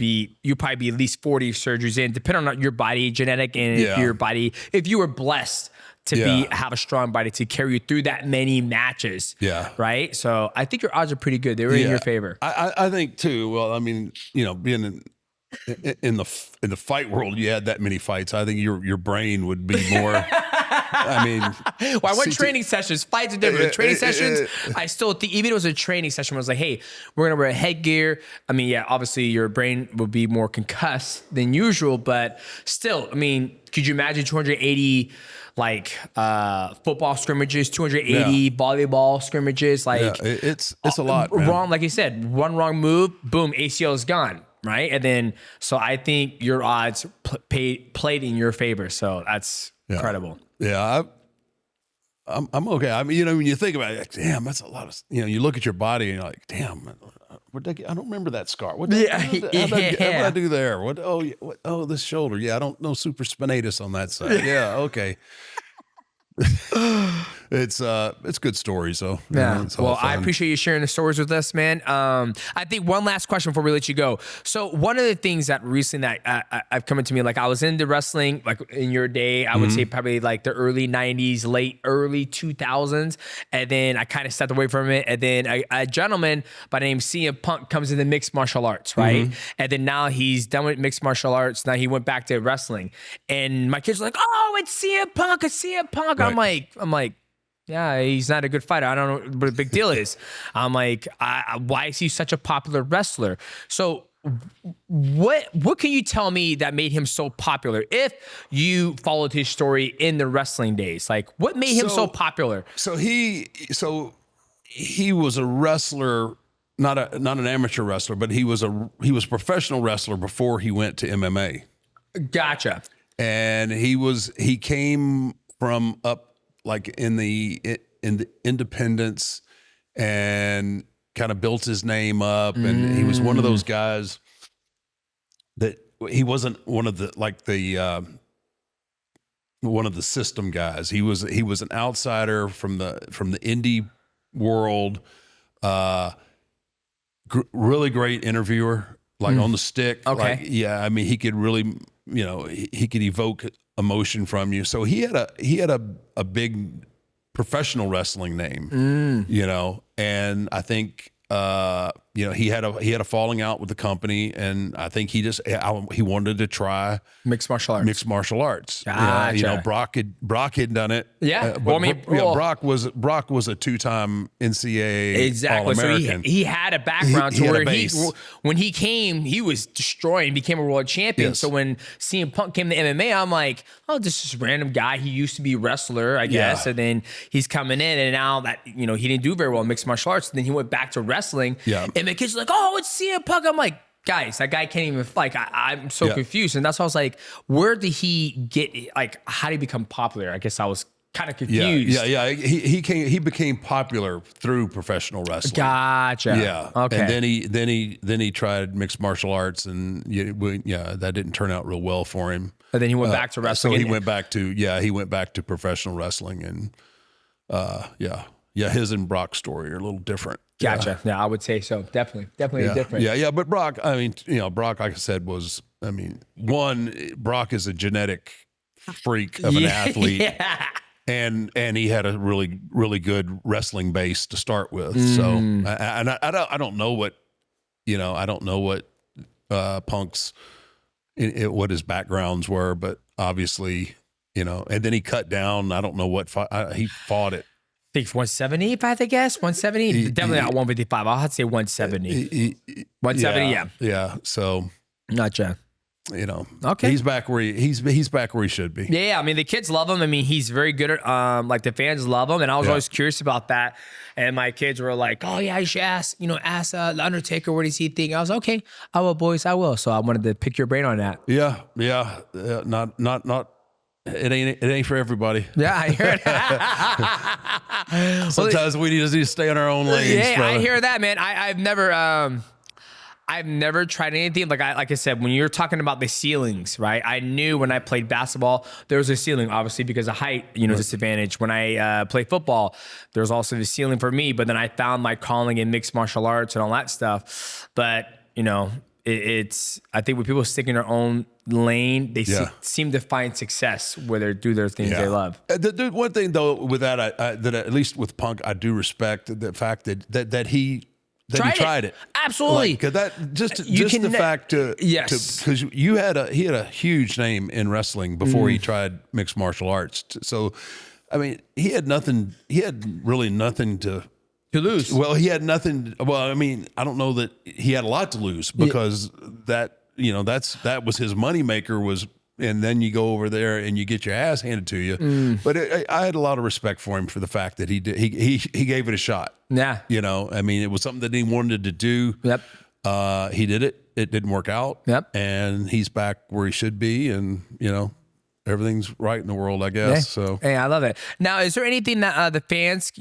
probably be at least 40 surgeries in, depending on your body genetic and if you were blessed to have a strong body to carry you through that many matches. Yeah. Right. So I think your odds are pretty good. They were in your favor. I think too. Well, I mean, being in the fight world, you had that many fights. I think your brain would be more. I mean, well, I went training sessions. Fights are different. Training sessions, I still think, even if it was a training session, I was like, hey, we're going to wear headgear. I mean, yeah, obviously your brain would be more concussed than usual, but still, I mean, could you imagine 280 football scrimmages, 280 volleyball scrimmages? It's a lot, man. Wrong, like you said, one wrong move, boom, ACL is gone. Right. And then, so I think your odds played in your favor. So that's incredible. Yeah, I'm okay. I mean, when you think about it, like, damn, that's a lot of. You look at your body and you're like, damn, I don't remember that scar. What did I do there? Oh, this shoulder. Yeah, I don't know supraspinatus on that side. Yeah, okay. It's good stories though. Yeah. Well, I appreciate you sharing the stories with us, man. I think one last question before we let you go. So one of the things that recently that I've come into me, like I was into wrestling, like in your day, I would say probably like the early 90s, early 2000s. And then I kind of stepped away from it. And then a gentleman by the name CM Punk comes into mixed martial arts, right? And then now he's done with mixed martial arts. Now he went back to wrestling. And my kids are like, oh, it's CM Punk, it's CM Punk. Right. I'm like, yeah, he's not a good fighter. I don't know what the big deal is. I'm like, why is he such a popular wrestler? So what can you tell me that made him so popular if you followed his story in the wrestling days? Like, what made him so popular? So he was a wrestler, not an amateur wrestler, but he was a professional wrestler before he went to MMA. Gotcha. And he came from up like in the independents and kind of built his name up. And he was one of those guys that he wasn't one of the system guys. He was an outsider from the indie world, really great interviewer, like on the stick. Okay. I mean, he could really, he could evoke emotion from you. So he had a big professional wrestling name, and I think he had a falling out with the company, and I think he wanted to try mixed martial arts. Gotcha. Brock had done it. Yeah. Brock was a 2-time NCAA All-American. So he had a background to where when he came, he was destroying, became a world champion. Yes. So when CM Punk came to MMA, I'm like, oh, this is a random guy. He used to be a wrestler, I guess. And then he's coming in, and now that, he didn't do very well in mixed martial arts. And then he went back to wrestling. Yeah. And the kids are like, oh, it's CM Punk. I'm like, guys, that guy can't even fight. I'm so confused. And that's why I was like, where did he get, how did he become popular? I guess I was kind of confused. Yeah. He became popular through professional wrestling. Gotcha. Yeah. Okay. And then he tried mixed martial arts, and that didn't turn out real well for him. And then he went back to wrestling. So he went back to professional wrestling, and his and Brock's story are a little different. Gotcha. Yeah, I would say so. Definitely different. Yeah. But Brock, Brock, like I said, Brock is a genetic freak of an athlete. Yeah. And he had a really, really good wrestling base to start with. So, I don't know what Punk's, what his backgrounds were, but obviously, and then he cut down. I don't know what he fought it. I think 170, if I had to guess. 170? Definitely not 155. I'll have to say 170. 170, yeah. So, gotcha. Okay. He's back where he's back where he should be. Yeah. I mean, the kids love him. I mean, he's very good at the fans love him, and I was always curious about that. And my kids were like, "Oh yeah, you should ask the Undertaker, what does he think?" I was okay. I will, boys. I will. So I wanted to pick your brain on that. Yeah. Not It ain't for everybody. Yeah, I hear it. Sometimes we need to stay in our own lanes. Yeah, brother. I hear that, man. I've never tried anything like I said, when you're talking about the ceilings, right? I knew when I played basketball, there was a ceiling, obviously because of height, disadvantage. When I played football, there's also the ceiling for me. But then I found my calling in mixed martial arts and all that stuff. But it's I think when people stick in their own lane, they seem to find success where they do their things they love. The one thing though with that, that at least with Punk, I do respect the fact that he tried it. Absolutely. Like, that just the fact because he had a huge name in wrestling before he tried mixed martial arts. So, I mean, he had really nothing to lose. Well, he had nothing. Well, I mean, I don't know that he had a lot to lose because that was his moneymaker was. And then you go over there and you get your ass handed to you. But I had a lot of respect for him for the fact that he gave it a shot. Yeah. I mean, it was something that he wanted to do. Yep. He did it. It didn't work out. Yep. And he's back where he should be. And, everything's right in the world, I guess. So hey, I love it. Now, is there anything that the fans,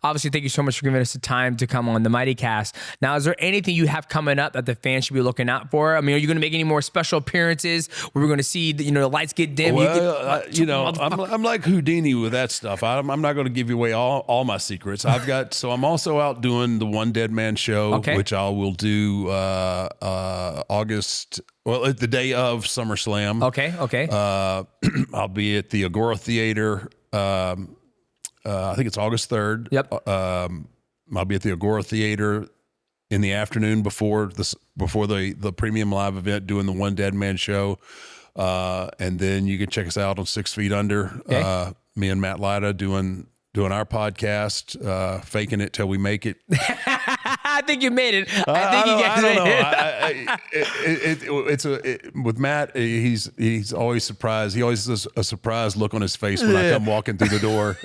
obviously thank you so much for giving us the time to come on the MightyCast. Now, is there anything you have coming up that the fans should be looking out for? I mean, are you going to make any more special appearances where we're going to see the lights get dim? Well, I'm like Houdini with that stuff. I'm not going to give you away all my secrets. I'm also out doing the One Dead Man show, which I will do August. Well, the day of SummerSlam. Okay. I'll be at the Agora Theater. I think it's August 3rd. Yep. I'll be at the Agora Theater in the afternoon before the premium live event doing the One Dead Man show. And then you can check us out on 6 Feet Under. Okay. Me and Matt Lyda doing our podcast, Faking It Till We Make It. I think you made it. I think you guys made it. With Matt, he's always surprised. He always has a surprised look on his face when I come walking through the door.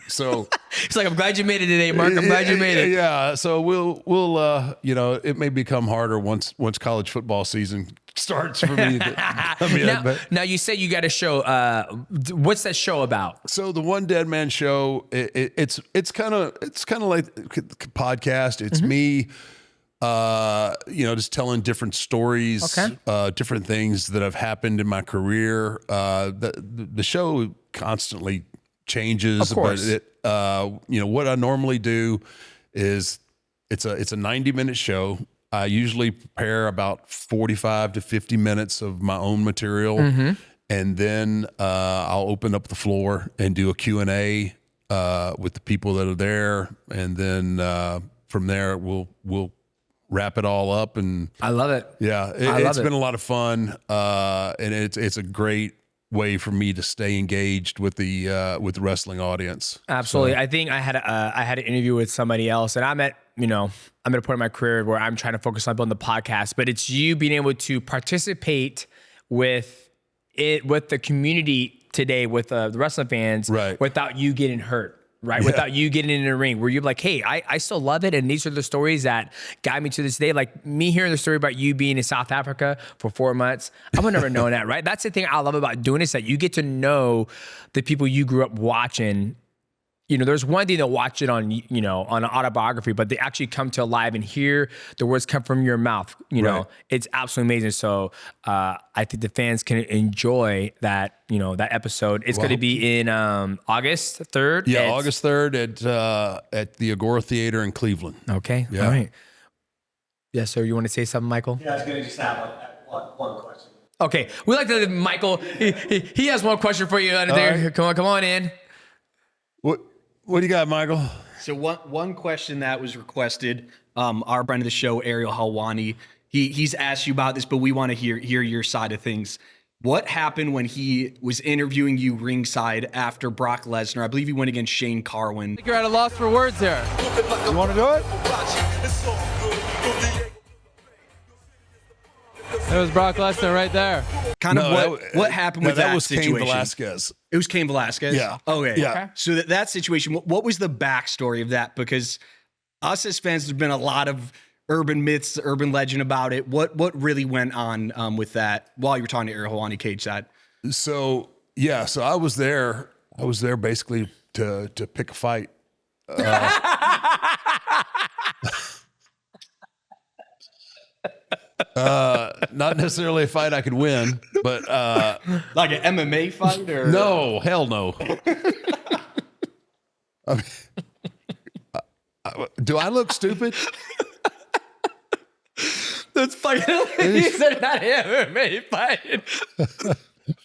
So it's like, I'm glad you made it today, Mark. I'm glad you made it. Yeah. So we'll it may become harder once college football season starts for me. Now you said you got a show. What's that show about? So the One Dead Man show, it's kind of like a podcast. It's me, just telling different stories, different things that have happened in my career. The show constantly changes, of course. But what I normally do is it's a 90-minute show. I usually prepare about 45 to 50 minutes of my own material, and then I'll open up the floor and do a Q&A with the people that are there, and then from there we'll wrap it all up. And I love it. Yeah, it's been a lot of fun, and it's a great way for me to stay engaged with the wrestling audience. Absolutely. So, I think I had an interview with somebody else, and I'm at a point in my career where I'm trying to focus on building the podcast, but it's you being able to participate with the community today, with the wrestling fans, right, without you getting hurt. Right. Yeah. Without you getting in the ring, where you're like, hey, I still love it. And these are the stories that got me to this day. Like me hearing the story about you being in South Africa for 4 months. I would never know that. Right. That's the thing I love about doing this, that you get to know the people you grew up watching. There's one thing to watch it on, on an autobiography, but they actually come to live and hear the words come from your mouth. Right. It's absolutely amazing. So I think the fans can enjoy that, that episode. It's going to be in August 3rd. Yeah, August 3rd at the Agora Theater in Cleveland. Okay. Yeah. All right. Yes, sir. You want to say something, Michael? Yeah, I was going to just have one question. Okay. We like to, Michael, he has one question for you under there. Right. Come on in. What do you got, Michael? So one question that was requested, our friend of the show, Ariel Helwani, he's asked you about this, but we want to hear your side of things. What happened when he was interviewing you ringside after Brock Lesnar? I believe he went against Shane Carwin. I think you're at a loss for words here. You want to do it? It was Brock Lesnar right there. What happened with that situation? Cain Velasquez. It was Cain Velasquez? Yeah. Okay. Yeah. Okay. So that situation, what was the backstory of that? Because us as fans, there's been a lot of urban myths, urban legend about it. What really went on with that while you were talking to Ariel Helwani, Cage that? So Yeah, so I was there. I was there basically to pick a fight. Not necessarily a fight I could win, but Like an MMA fight, or no, hell no. I mean, do I look stupid? That's fucking hilarious. They're not MMA fight.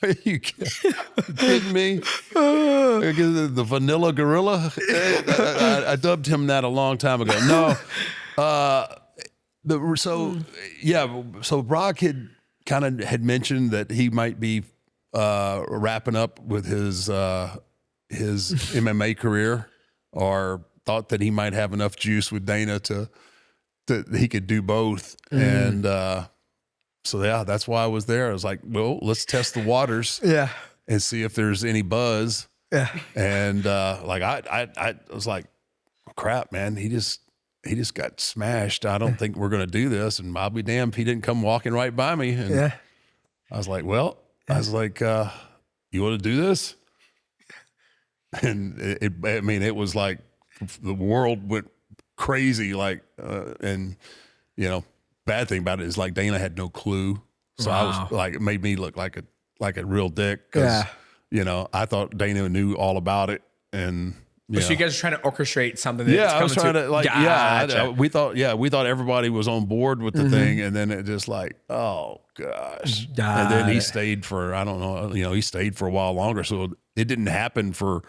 Are you kidding me? The vanilla gorilla? I dubbed him that a long time ago. No. So Brock had mentioned that he might be wrapping up with his MMA career, or thought that he might have enough juice with Dana that he could do both. And so yeah, that's why I was there. I was like, well, let's test the waters, and see if there's any buzz. Yeah. And I was like, crap, man, he just got smashed. I don't think we're gonna do this, and I'll be damned if he didn't come walking right by me. And I was like, well, you want to do this? And it was like the world went crazy, and bad thing about it is, like, Dana had no clue. So I was like, it made me look like a real dick. 'Cause, I thought Dana knew all about it. And so you guys are trying to orchestrate something. That's I was trying to Gotcha. we thought everybody was on board with the thing. And then it just like, oh gosh. And then he stayed for, I don't know, he stayed for a while longer. So it didn't happen for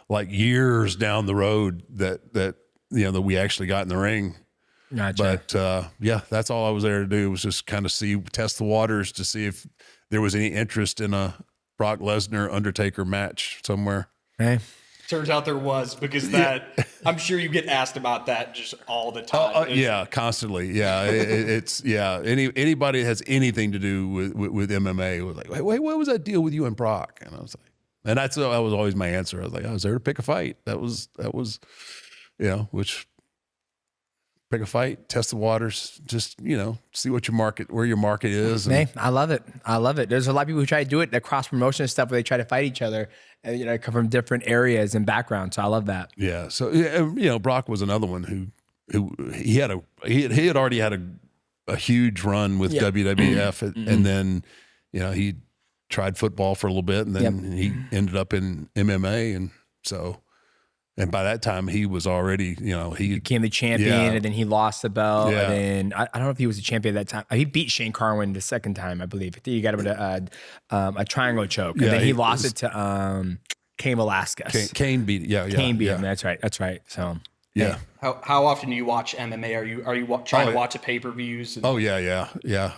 like years down the road that we actually got in the ring. Gotcha. But that's all I was there to do, was just kind of test the waters to see if there was any interest in a Brock Lesnar Undertaker match somewhere. Hey. turns out there was, because that I'm sure you get asked about that just all the time. Yeah, constantly. Yeah, it's anybody that has anything to do with MMA was like, wait, what was that deal with you and Brock? And I was like, and that was always my answer. I was like, I was there to pick a fight. That was which. Pick a fight, test the waters, just, see what where your market is. Hey, I love it. There's a lot of people who try to do it, that cross promotion stuff where they try to fight each other and, come from different areas and backgrounds. So I love that. Yeah. So, Brock was another one who he had already had a huge run with WWF and then, he tried football for a little bit and then he ended up in MMA. And so, and by that time, he was already, he became the champion, and then he lost the belt. Yeah. And then I don't know if he was a champion at that time. He beat Shane Carwin the second time, I believe. I think he got him with a triangle choke, and then he lost it to Cain Velasquez. Kane beat it. Kane beat him. That's right. So yeah. How often do you watch MMA? Are you trying to watch the pay-per-views? Oh yeah.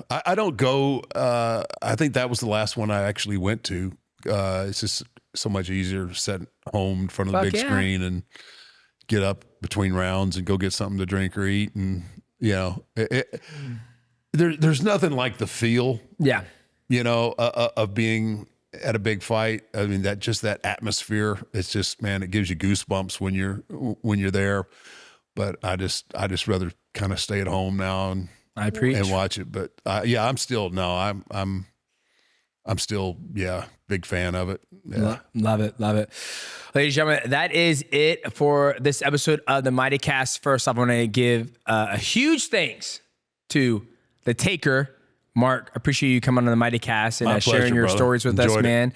I don't go. I think that was the last one I actually went to. It's just so much easier to sit home in front of the big screen and get up between rounds and go get something to drink or eat. And, there's nothing like the feel, of being at a big fight. I mean, that atmosphere, it's just, man, it gives you goosebumps when you're there. But I just rather kind of stay at home now and watch it. But I'm still, I'm still, big fan of it. Yeah. Love it. Ladies and gentlemen, that is it for this episode of the Mightycast. First off, I want to give a huge thanks to the Taker. Mark, appreciate you coming on the Mightycast and sharing your stories with us, man.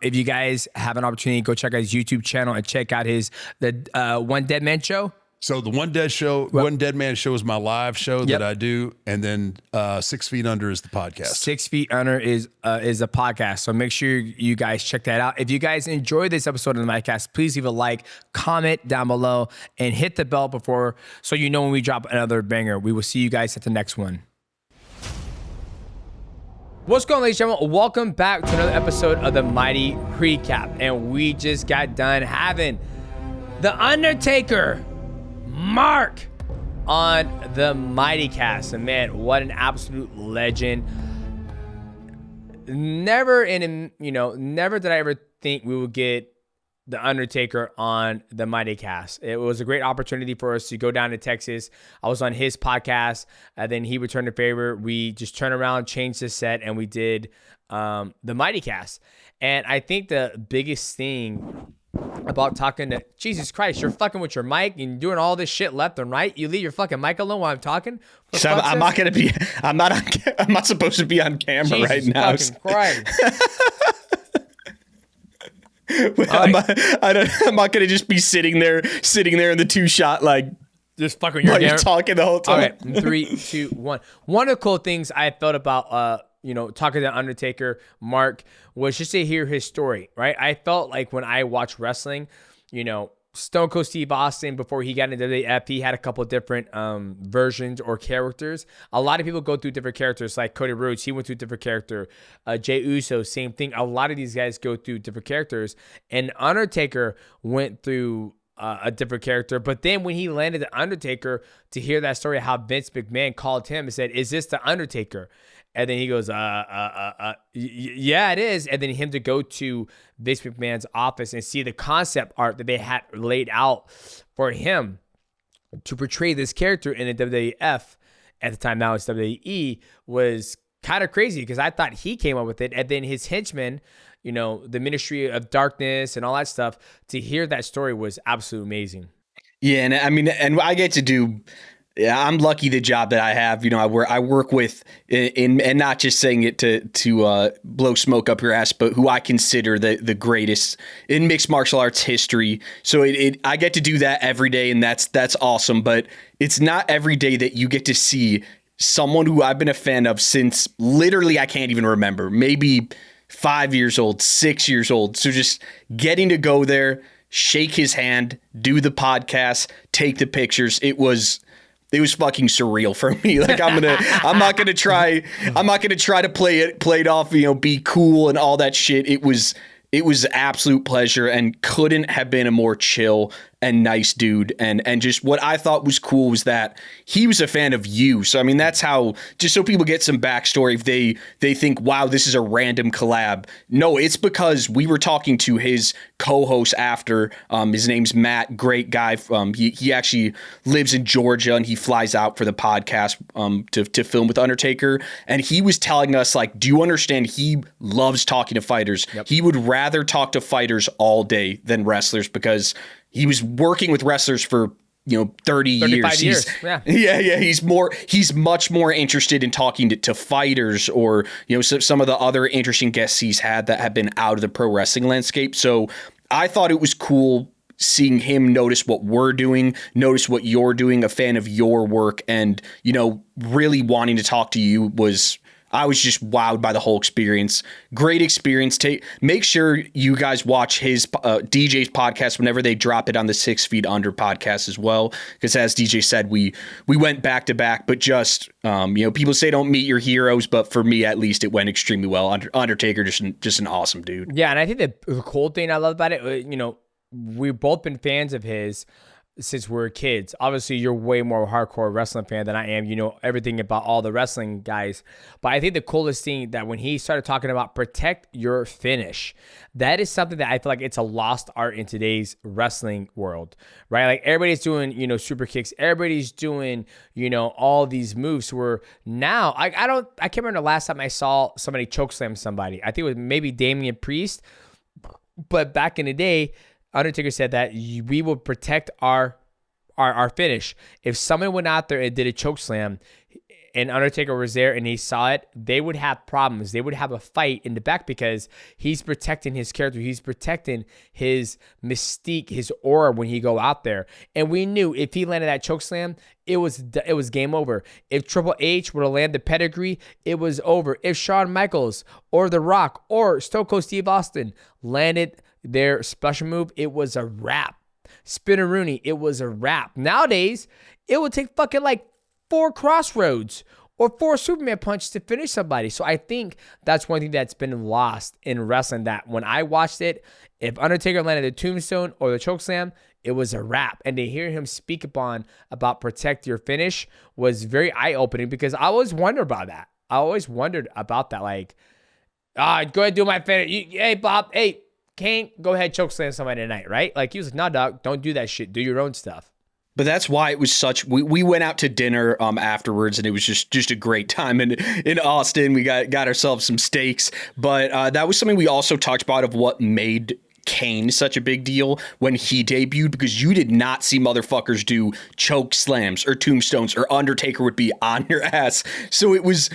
If you guys have an opportunity, go check out his YouTube channel and check out the One Deadman show. So the One Deadman show is my live show that I do, and then 6 Feet Under is the podcast. 6 Feet Under is a podcast, so make sure you guys check that out. If you guys enjoyed this episode of the Mightycast, please leave a like, comment down below, and hit the bell so you know when we drop another banger. We will see you guys at the next one. What's going on, ladies and gentlemen? Welcome back to another episode of the MightyRecap, and we just got done having the Undertaker, Mark, on the Mightycast. And man, what an absolute legend. Never did I ever think we would get The Undertaker on the Mightycast. It was a great opportunity for us to go down to Texas. I was on his podcast, and then he returned the favor. We just turned around, changed the set, and we did the Mightycast. And I think the biggest thing about talking to Jesus Christ, you're fucking with your mic and doing all this shit left and right. You leave your fucking mic alone while I'm talking. So I'm not gonna be. I'm not supposed to be on camera Jesus right now. Fucking Christ. I'm not gonna just be sitting there in the two shot like just fucking your you're talking the whole time. All right, 3, 2, 1. One of the cool things I felt about talking to Undertaker, Mark, was just to hear his story, right? I felt like when I watched wrestling, Stone Cold Steve Austin, before he got into WWF, he had a couple of different versions or characters. A lot of people go through different characters, like Cody Rhodes, he went through a different character. Jey Uso, same thing. A lot of these guys go through different characters. And Undertaker went through a different character. But then when he landed the Undertaker, to hear that story, how Vince McMahon called him and said, "Is this the Undertaker?" And then he goes, yeah, it is. And then him to go to Vince McMahon's office and see the concept art that they had laid out for him to portray this character in the WWF at the time, now it's WWE, was kind of crazy because I thought he came up with it. And then his henchmen, the Ministry of Darkness and all that stuff, to hear that story was absolutely amazing. Yeah, and I mean, and I get to do. Yeah, I'm lucky the job that I have. I work with and not just saying it to blow smoke up your ass, but who I consider the greatest in mixed martial arts history. So I get to do that every day, and that's awesome. But it's not every day that you get to see someone who I've been a fan of since literally I can't even remember, maybe 5 years old, 6 years old. So just getting to go there, shake his hand, do the podcast, take the pictures. It was fucking surreal for me. Like I'm not gonna try to play it off, be cool and all that shit. It was absolute pleasure and couldn't have been a more chill and nice dude. And just what I thought was cool was that he was a fan of you. So, I mean, that's how, just so people get some backstory, if they think, wow, this is a random collab. No, it's because we were talking to his co-host after. His name's Matt, great guy. He actually lives in Georgia and he flies out for the podcast to film with Undertaker. And he was telling us, like, do you understand? He loves talking to fighters. Yep. He would rather talk to fighters all day than wrestlers because he was working with wrestlers for 30 years. Yeah. He's much more interested in talking to fighters or some of the other interesting guests he's had that have been out of the pro wrestling landscape. So I thought it was cool seeing him notice what we're doing, notice what you're doing, a fan of your work, and really wanting to talk to you. I was just wowed by the whole experience. Great experience. Make sure you guys watch his DJ's podcast whenever they drop it on the 6 Feet Under podcast as well. Because as DJ said, we went back to back, but just people say don't meet your heroes, but for me at least it went extremely well. Undertaker just an awesome dude. Yeah, and I think the cool thing I love about it, we've both been fans of his since we were kids. Obviously, you're way more hardcore wrestling fan than I am. You know everything about all the wrestling guys. But I think the coolest thing that when he started talking about protect your finish, that is something that I feel like it's a lost art in today's wrestling world, right? Like everybody's doing, super kicks. Everybody's doing, all these moves where now I can't remember the last time I saw somebody chokeslam somebody. I think it was maybe Damian Priest. But back in the day, Undertaker said that we will protect our finish. If someone went out there and did a chokeslam and Undertaker was there and he saw it, they would have problems. They would have a fight in the back because he's protecting his character. He's protecting his mystique, his aura when he go out there. And we knew if he landed that chokeslam, it was game over. If Triple H would have landed the pedigree, it was over. If Shawn Michaels or The Rock or Stone Cold Steve Austin landed their special move, it was a wrap. Spinneroonie, it was a wrap. Nowadays, it would take fucking like 4 crossroads or 4 Superman punches to finish somebody. So I think that's one thing that's been lost in wrestling, that when I watched it, if Undertaker landed the tombstone or the chokeslam, it was a wrap. And to hear him speak about protect your finish was very eye-opening because I always wondered about that. Like, go ahead and do my finish. Hey, Bob, hey, Kane, go ahead, chokeslam somebody tonight, right? Like he was like, nah, dog, don't do that shit. Do your own stuff. But that's why it was such. We went out to dinner afterwards, and it was just a great time. And in Austin, we got ourselves some steaks. But that was something we also talked about of what made Kane such a big deal when he debuted, because you did not see motherfuckers do choke slams or tombstones, or Undertaker would be on your ass. So it was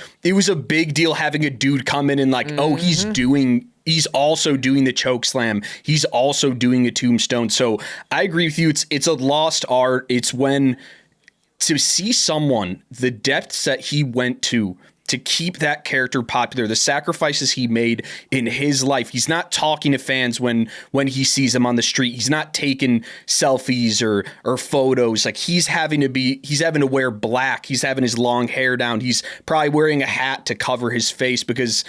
a big deal having a dude come in and like, oh, he's also doing the choke slam. He's also doing a tombstone. So I agree with you. It's a lost art. It's when to see someone, the depths that he went to keep that character popular, the sacrifices he made in his life. He's not talking to fans when he sees them on the street. He's not taking selfies or photos. Like he's having to wear black. He's having his long hair down. He's probably wearing a hat to cover his face, because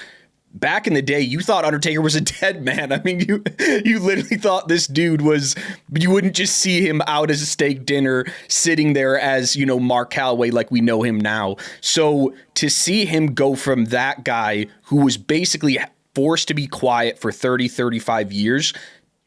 back in the day, you thought Undertaker was a dead man. I mean, you literally thought this dude you wouldn't just see him out as a steak dinner sitting there as, Mark Calaway like we know him now. So to see him go from that guy who was basically forced to be quiet for 30, 35 years,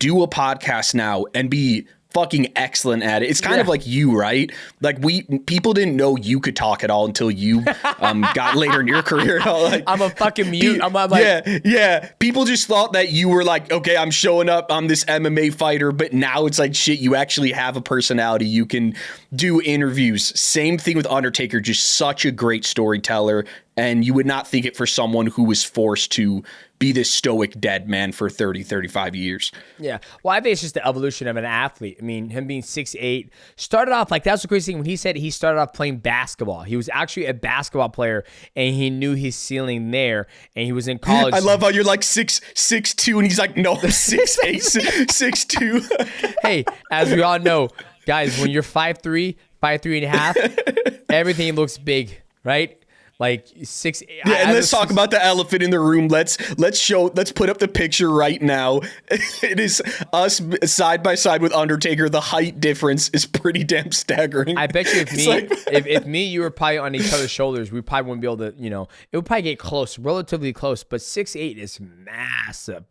do a podcast now and be fucking excellent at it. It's kind of like you, right? Like people didn't know you could talk at all until you got later in your career. Like, I'm a fucking mute. I'm like, yeah. People just thought that you were like, okay, I'm showing up, I'm this MMA fighter, but now it's like, shit, you actually have a personality. You can do interviews. Same thing with Undertaker, just such a great storyteller. And you would not think it for someone who was forced to be this stoic dead man for 30, 35 years. Yeah. Well, I think it's just the evolution of an athlete. I mean, him being 6'8", started off like, that's the crazy thing. When he said he started off playing basketball, he was actually a basketball player and he knew his ceiling there, and he was in college. I love how you're like 6'2", and he's like, no, 6'8", 6'2". Hey, as we all know, guys, when you're 5'3", 5'3.5", everything looks big, right? Like 6'8". Yeah, and let's talk about the elephant in the room. Let's put up the picture right now. It is us side by side with Undertaker. The height difference is pretty damn staggering. I bet you if me, you were probably on each other's shoulders, we probably wouldn't be able to, it would probably get close, relatively close, but 6'8" is massive.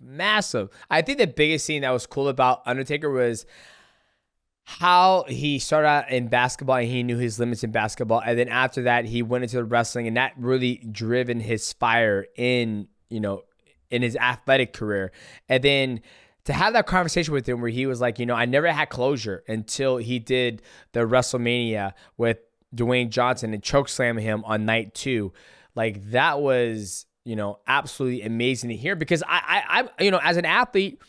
I think the biggest thing that was cool about Undertaker was how he started out in basketball and he knew his limits in basketball. And then after that, he went into the wrestling, and that really driven his fire in his athletic career. And then to have that conversation with him where he was like, I never had closure until he did the WrestleMania with Dwayne Johnson and chokeslam him on night 2. Like that was, absolutely amazing to hear, because I as an athlete,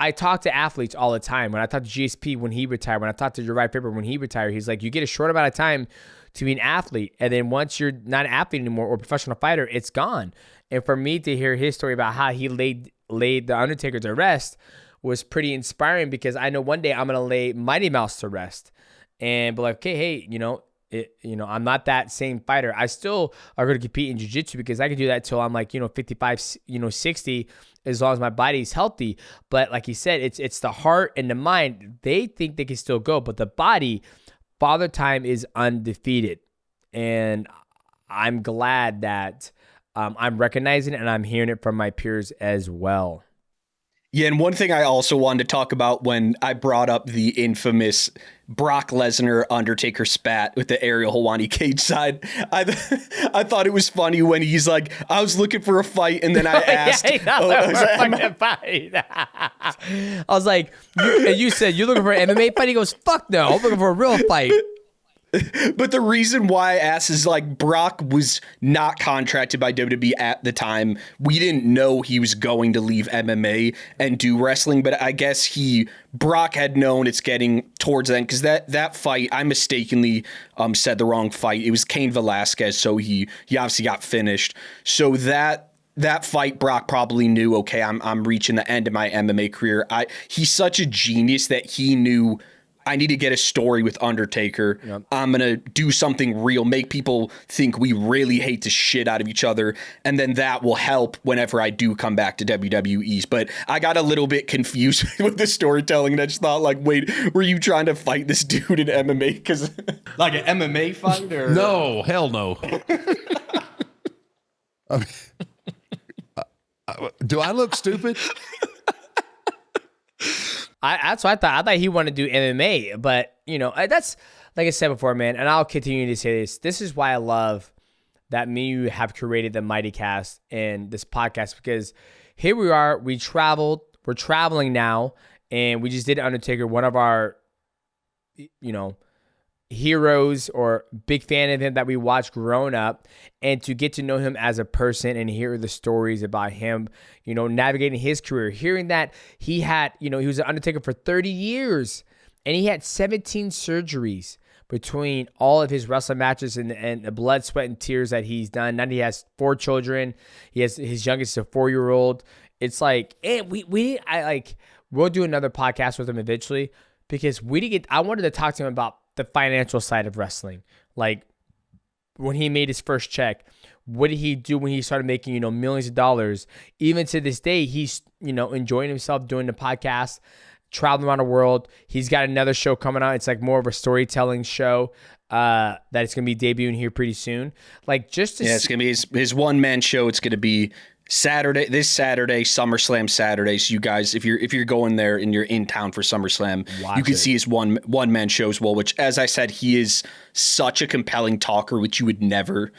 I talk to athletes all the time. When I talk to GSP when he retired, when I talk to Uriah Piper when he retired, he's like, you get a short amount of time to be an athlete. And then once you're not an athlete anymore or a professional fighter, it's gone. And for me to hear his story about how he laid the Undertaker to rest was pretty inspiring, because I know one day I'm going to lay Mighty Mouse to rest and be like, okay, hey, I'm not that same fighter. I still are going to compete in jiu-jitsu because I can do that till I'm like, 55, 60, as long as my body's healthy. But like he said, it's the heart and the mind. They think they can still go, but the body, Father Time is undefeated. And I'm glad that I'm recognizing it and I'm hearing it from my peers as well. Yeah, and one thing I also wanted to talk about when I brought up the infamous Brock Lesnar Undertaker spat with the Ariel Helwani cage side, I thought it was funny when he's like, I was looking for a fight, and then I asked, I was like, you said you're looking for an MMA fight? He goes, fuck no, I'm looking for a real fight. But the reason why I asked is like Brock was not contracted by WWE at the time. We didn't know he was going to leave MMA and do wrestling, but I guess Brock had known it's getting towards then, because that fight, I mistakenly said the wrong fight. It was Cain Velasquez, so he obviously got finished. So that fight, Brock probably knew, okay, I'm reaching the end of my MMA career. He's such a genius that he knew, I need to get a story with Undertaker. Yep. I'm going to do something real, make people think we really hate the shit out of each other, and then that will help whenever I do come back to WWE's. But I got a little bit confused with the storytelling, and I just thought, like, wait, were you trying to fight this dude in MMA? Because like an MMA fight? Or? No, hell no. I mean, do I look stupid? That's what I thought. I thought he wanted to do MMA, but that's like I said before, man. And I'll continue to say this. This is why I love that me and you have created the MightyCast and this podcast, because here we are. We're traveling now, and we just did Undertaker, one of our, heroes or big fan of him that we watched growing up, and to get to know him as a person and hear the stories about him, navigating his career, hearing that he had, he was an Undertaker for 30 years and he had 17 surgeries between all of his wrestling matches and the blood, sweat, and tears that he's done. Now he has 4 children. He has his youngest, a 4-year-old. It's like, and we'll do another podcast with him eventually, because I wanted to talk to him about the financial side of wrestling. Like when he made his first check, what did he do when he started making, millions of dollars? Even to this day, he's, enjoying himself doing the podcast, traveling around the world. He's got another show coming out. It's like more of a storytelling show that it's going to be debuting here pretty soon. Like it's going to be his one-man show. It's going to be this Saturday, SummerSlam Saturday. So you guys, if you're going there and you're in town for SummerSlam, you can see his one man show as well. Which, as I said, he is such a compelling talker, which you would never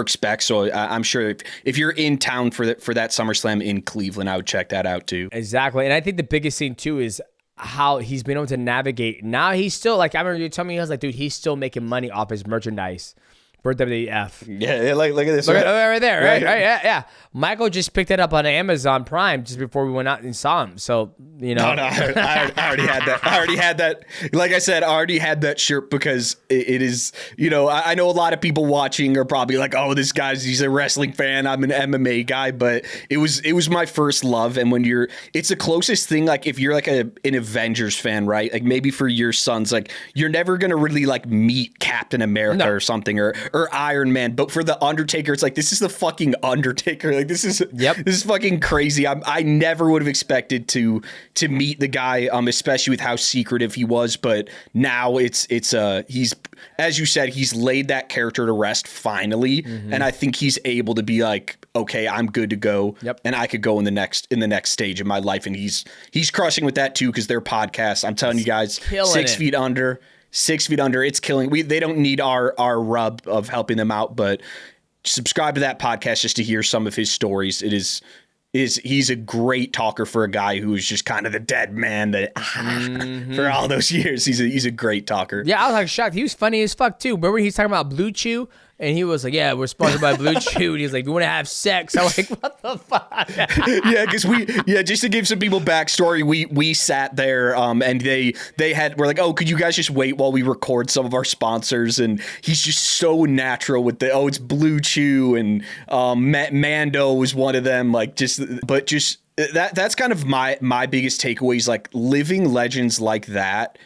expect. So I'm sure if you're in town for that SummerSlam in Cleveland, I would check that out too. Exactly, and I think the biggest thing too is how he's been able to navigate. Now he's still, like, I remember you telling me, I was like, dude, he's still making money off his merchandise for WWF. Yeah, look at this. Look right there, right? Yeah. Michael just picked it up on Amazon Prime just before we went out and saw him. So, No, I already had that. I already had that. Like I said, I already had that shirt because it is, I know a lot of people watching are probably like, oh, he's a wrestling fan. I'm an MMA guy, but it was my first love. And when it's the closest thing, like if you're like an Avengers fan, right? Like maybe for your sons, like you're never going to really like meet Captain America or something or Iron Man, but for the Undertaker, it's like, this is the fucking Undertaker. Like this is fucking crazy. I never would have expected to meet the guy, especially with how secretive he was. But now he's, as you said, he's laid that character to rest finally, and I think he's able to be like, okay, I'm good to go, and I could go in the next stage of my life, and he's crushing with that too, because their podcast, I'm telling you guys, 6 feet under. 6 feet under, it's killing. They don't need our rub of helping them out, but subscribe to that podcast just to hear some of his stories. He's a great talker for a guy who is just kind of the dead man for all those years. He's a great talker. Yeah, I was like shocked. He was funny as fuck too. Remember he's talking about Blue Chew? And he was like, yeah, we're sponsored by Blue Chew. And he was like, you want to have sex? I'm like, what the fuck? Yeah, because just to give some people backstory, we sat there and we're like, oh, could you guys just wait while we record some of our sponsors? And he's just so natural with it's Blue Chew, and Mando was one of them. Like that's kind of my biggest takeaways, like living legends like that.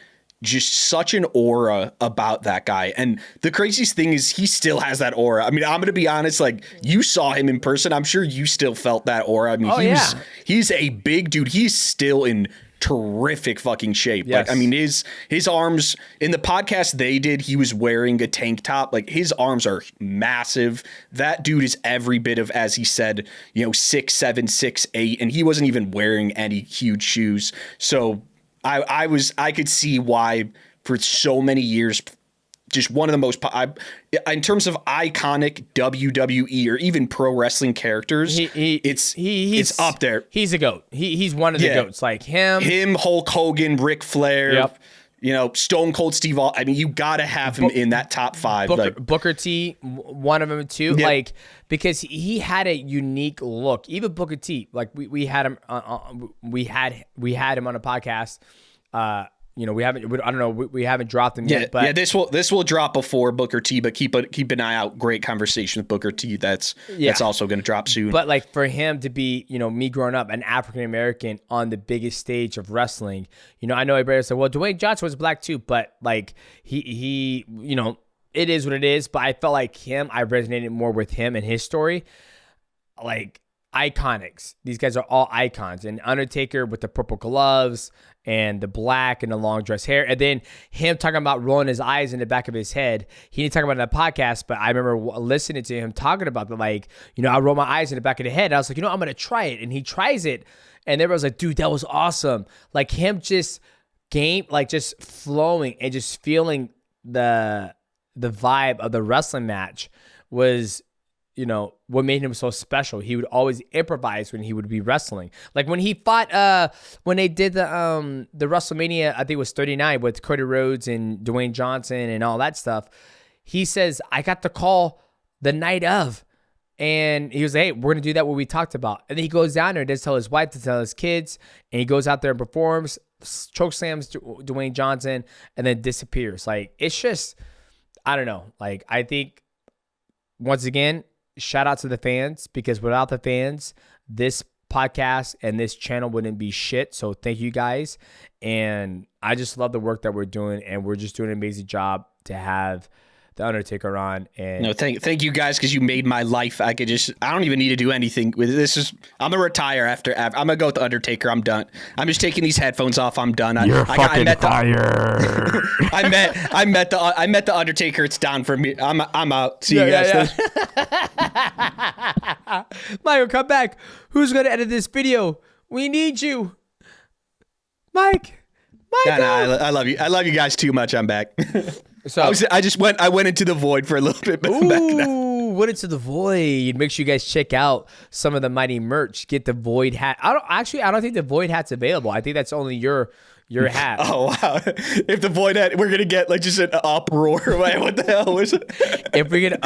Just such an aura about that guy. And the craziest thing is he still has that aura. I mean, I'm going to be honest, like you saw him in person. I'm sure you still felt that aura. I mean, he's a big dude. He's still in terrific fucking shape. Yes. Like, I mean, his arms in the podcast they did, he was wearing a tank top. Like his arms are massive. That dude is every bit of, as he said, 6'7", 6'8", and he wasn't even wearing any huge shoes. So I could see why for so many years, just one of the most, in terms of iconic WWE or even pro wrestling characters, it's up there. He's a GOAT. He's one of the GOATs, like him, Hulk Hogan, Ric Flair, Stone Cold Steve Austin. I mean, you got to have him in that top 5. Booker T, one of them too. Yep. Like, because he had a unique look. Even Booker T, like we had him we had him on a podcast. We haven't dropped him yet. But this will drop before Booker T, but keep an eye out. Great conversation with Booker T. That's also going to drop soon. But like for him to be, me growing up, an African American on the biggest stage of wrestling, I know everybody said, well, Dwayne Johnson was black too, but like he it is what it is. But I felt like I resonated more with him and his story. Like iconics. These guys are all icons. And Undertaker with the purple gloves and the black and the long dress hair. And then him talking about rolling his eyes in the back of his head. He didn't talk about it in the podcast, but I remember listening to him talking about the, like, you know, I roll my eyes in the back of the head. I was like, you know, I'm going to try it. And he tries it. And everyone was like, dude, that was awesome. Like him just just flowing and just feeling the vibe of the wrestling match was, you know, what made him so special. He would always improvise when he would be wrestling. Like when he fought, when they did the WrestleMania, I think it was 39 with Cody Rhodes and Dwayne Johnson and all that stuff. He says, I got the call the night of. And he was like, hey, we're going to do that, what we talked about. And then he goes down there and does tell his wife to tell his kids. And he goes out there and performs, chokeslams Dwayne Johnson, and then disappears. Like, it's just, I don't know. Like, I think, once again, shout out to the fans, because without the fans, this podcast and this channel wouldn't be shit. So thank you guys. And I just love the work that we're doing. And we're just doing an amazing job to have the Undertaker on. And no, thank you guys, because you made my life. I don't even need to do anything with this. I'm gonna retire after I'm gonna go with the Undertaker. I'm done. I'm just taking these headphones off. I'm done. You're fucking fired. I met the Undertaker. It's down for me. I'm out. See you guys. Yeah. Michael, come back. Who's gonna edit this video? We need you, Mike. Yeah, no, I love you. I love you guys too much. I'm back. So I went into the void for a little bit. But I'm back now. Went into the void. Make sure you guys check out some of the Mighty merch. Get the void hat. I don't think the void hat's available. I think that's only your hat. Oh wow! If the void hat, we're gonna get like just an uproar. What the hell was it? If we get an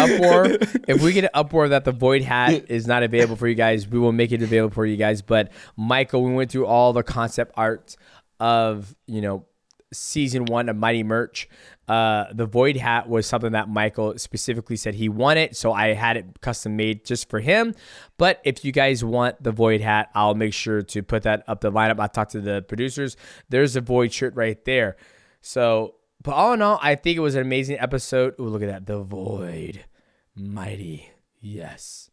uproar that the void hat is not available for you guys, we will make it available for you guys. But Michael, we went through all the concept art of, you know, season 1 of Mighty merch. The void hat was something that Michael specifically said he wanted, so I had it custom made just for him. But if you guys want the void hat, I'll make sure to put that up the lineup. I talked to the producers. There's a void shirt right there. So, but all in all, I think it was an amazing episode. Ooh, look at that. The void. Mighty. Yes.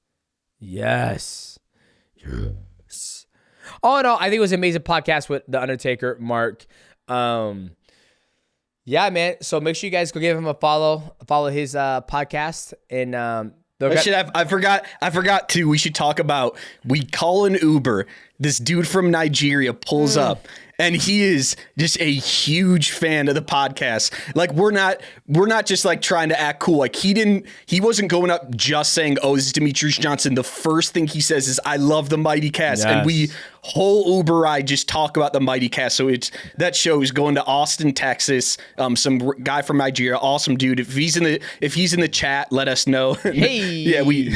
All in all, I think it was an amazing podcast with the Undertaker, Mark. Yeah, man. So make sure you guys go give him a follow his podcast. And I forgot to. We should talk about. We call an Uber. This dude from Nigeria pulls up, and he is just a huge fan of the podcast. Like we're not just like trying to act cool. Like he wasn't going up just saying, "Oh, this is Demetrious Johnson." The first thing he says is, "I love the Mightycast," yes. And we whole Uber ride just talk about the Mightycast. So that show is going to Austin, Texas. Some guy from Nigeria, awesome dude. If he's in the chat, let us know. Hey, yeah, we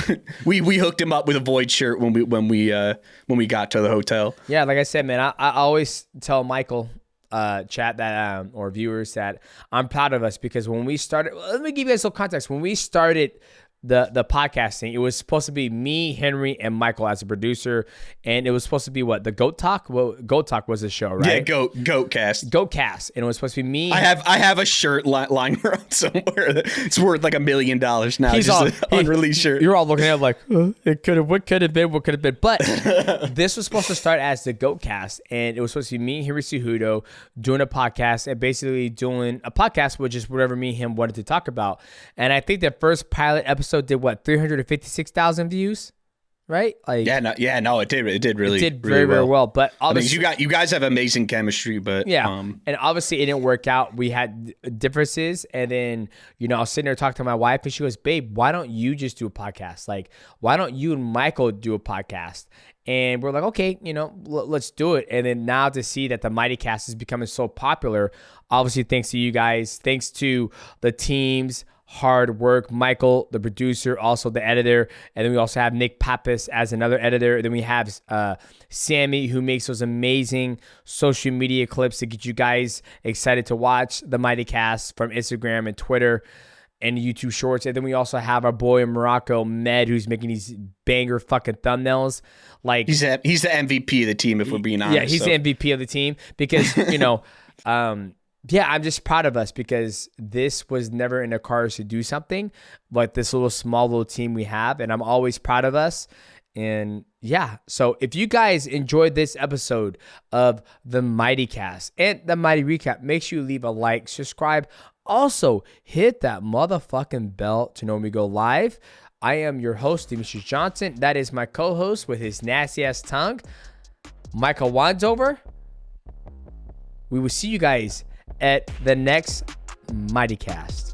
hooked him up with a void shirt when we got to the hotel. Yeah, like I said, man, I always tell Michael, chat that or viewers that I'm proud of us, because when we started, let me give you guys some context. When we started the podcasting, it was supposed to be me, Henry, and Michael as a producer, and it was supposed to be what, the Goat Talk. Well, Goat Talk was the show, right? Yeah, Goatcast, and it was supposed to be me. I have a shirt lying around somewhere. It's worth like $1 million now. He's just an unreleased shirt. You're all looking at it like, what could have been. But this was supposed to start as the Goatcast, and it was supposed to be me, Henry Cejudo, doing a podcast, and basically doing a podcast with just whatever me and him wanted to talk about. And I think the first pilot episode did what, 356,000 views, right? Like, it did really very well. But obviously, you guys have amazing chemistry, but and obviously it didn't work out. We had differences, and then, you know, I was sitting there talking to my wife, and she goes, "Babe, why don't you just do a podcast? Like, why don't you and Michael do a podcast?" And we're like, okay, you know, let's do it. And then now to see that the Mightycast is becoming so popular, obviously thanks to you guys, thanks to the team's hard work, Michael, the producer, also the editor, and then we also have Nick Pappas as another editor. And then we have Sammy, who makes those amazing social media clips to get you guys excited to watch the Mightycast from Instagram and Twitter and YouTube Shorts. And then we also have our boy in Morocco, Med, who's making these banger fucking thumbnails. Like, he's the MVP of the team, if we're being honest. Yeah, he's the MVP of the team, because you know, yeah, I'm just proud of us, because this was never in the cards to do something, but this small little team we have, and I'm always proud of us. And yeah, so if you guys enjoyed this episode of the MightyCast and the Mighty Recap, make sure you leave a like, subscribe. Also, hit that motherfucking bell to know when we go live. I am your host, Demetrious Johnson. That is my co-host with his nasty ass tongue, Michael Wandover. We will see you guys at the next MightyCast.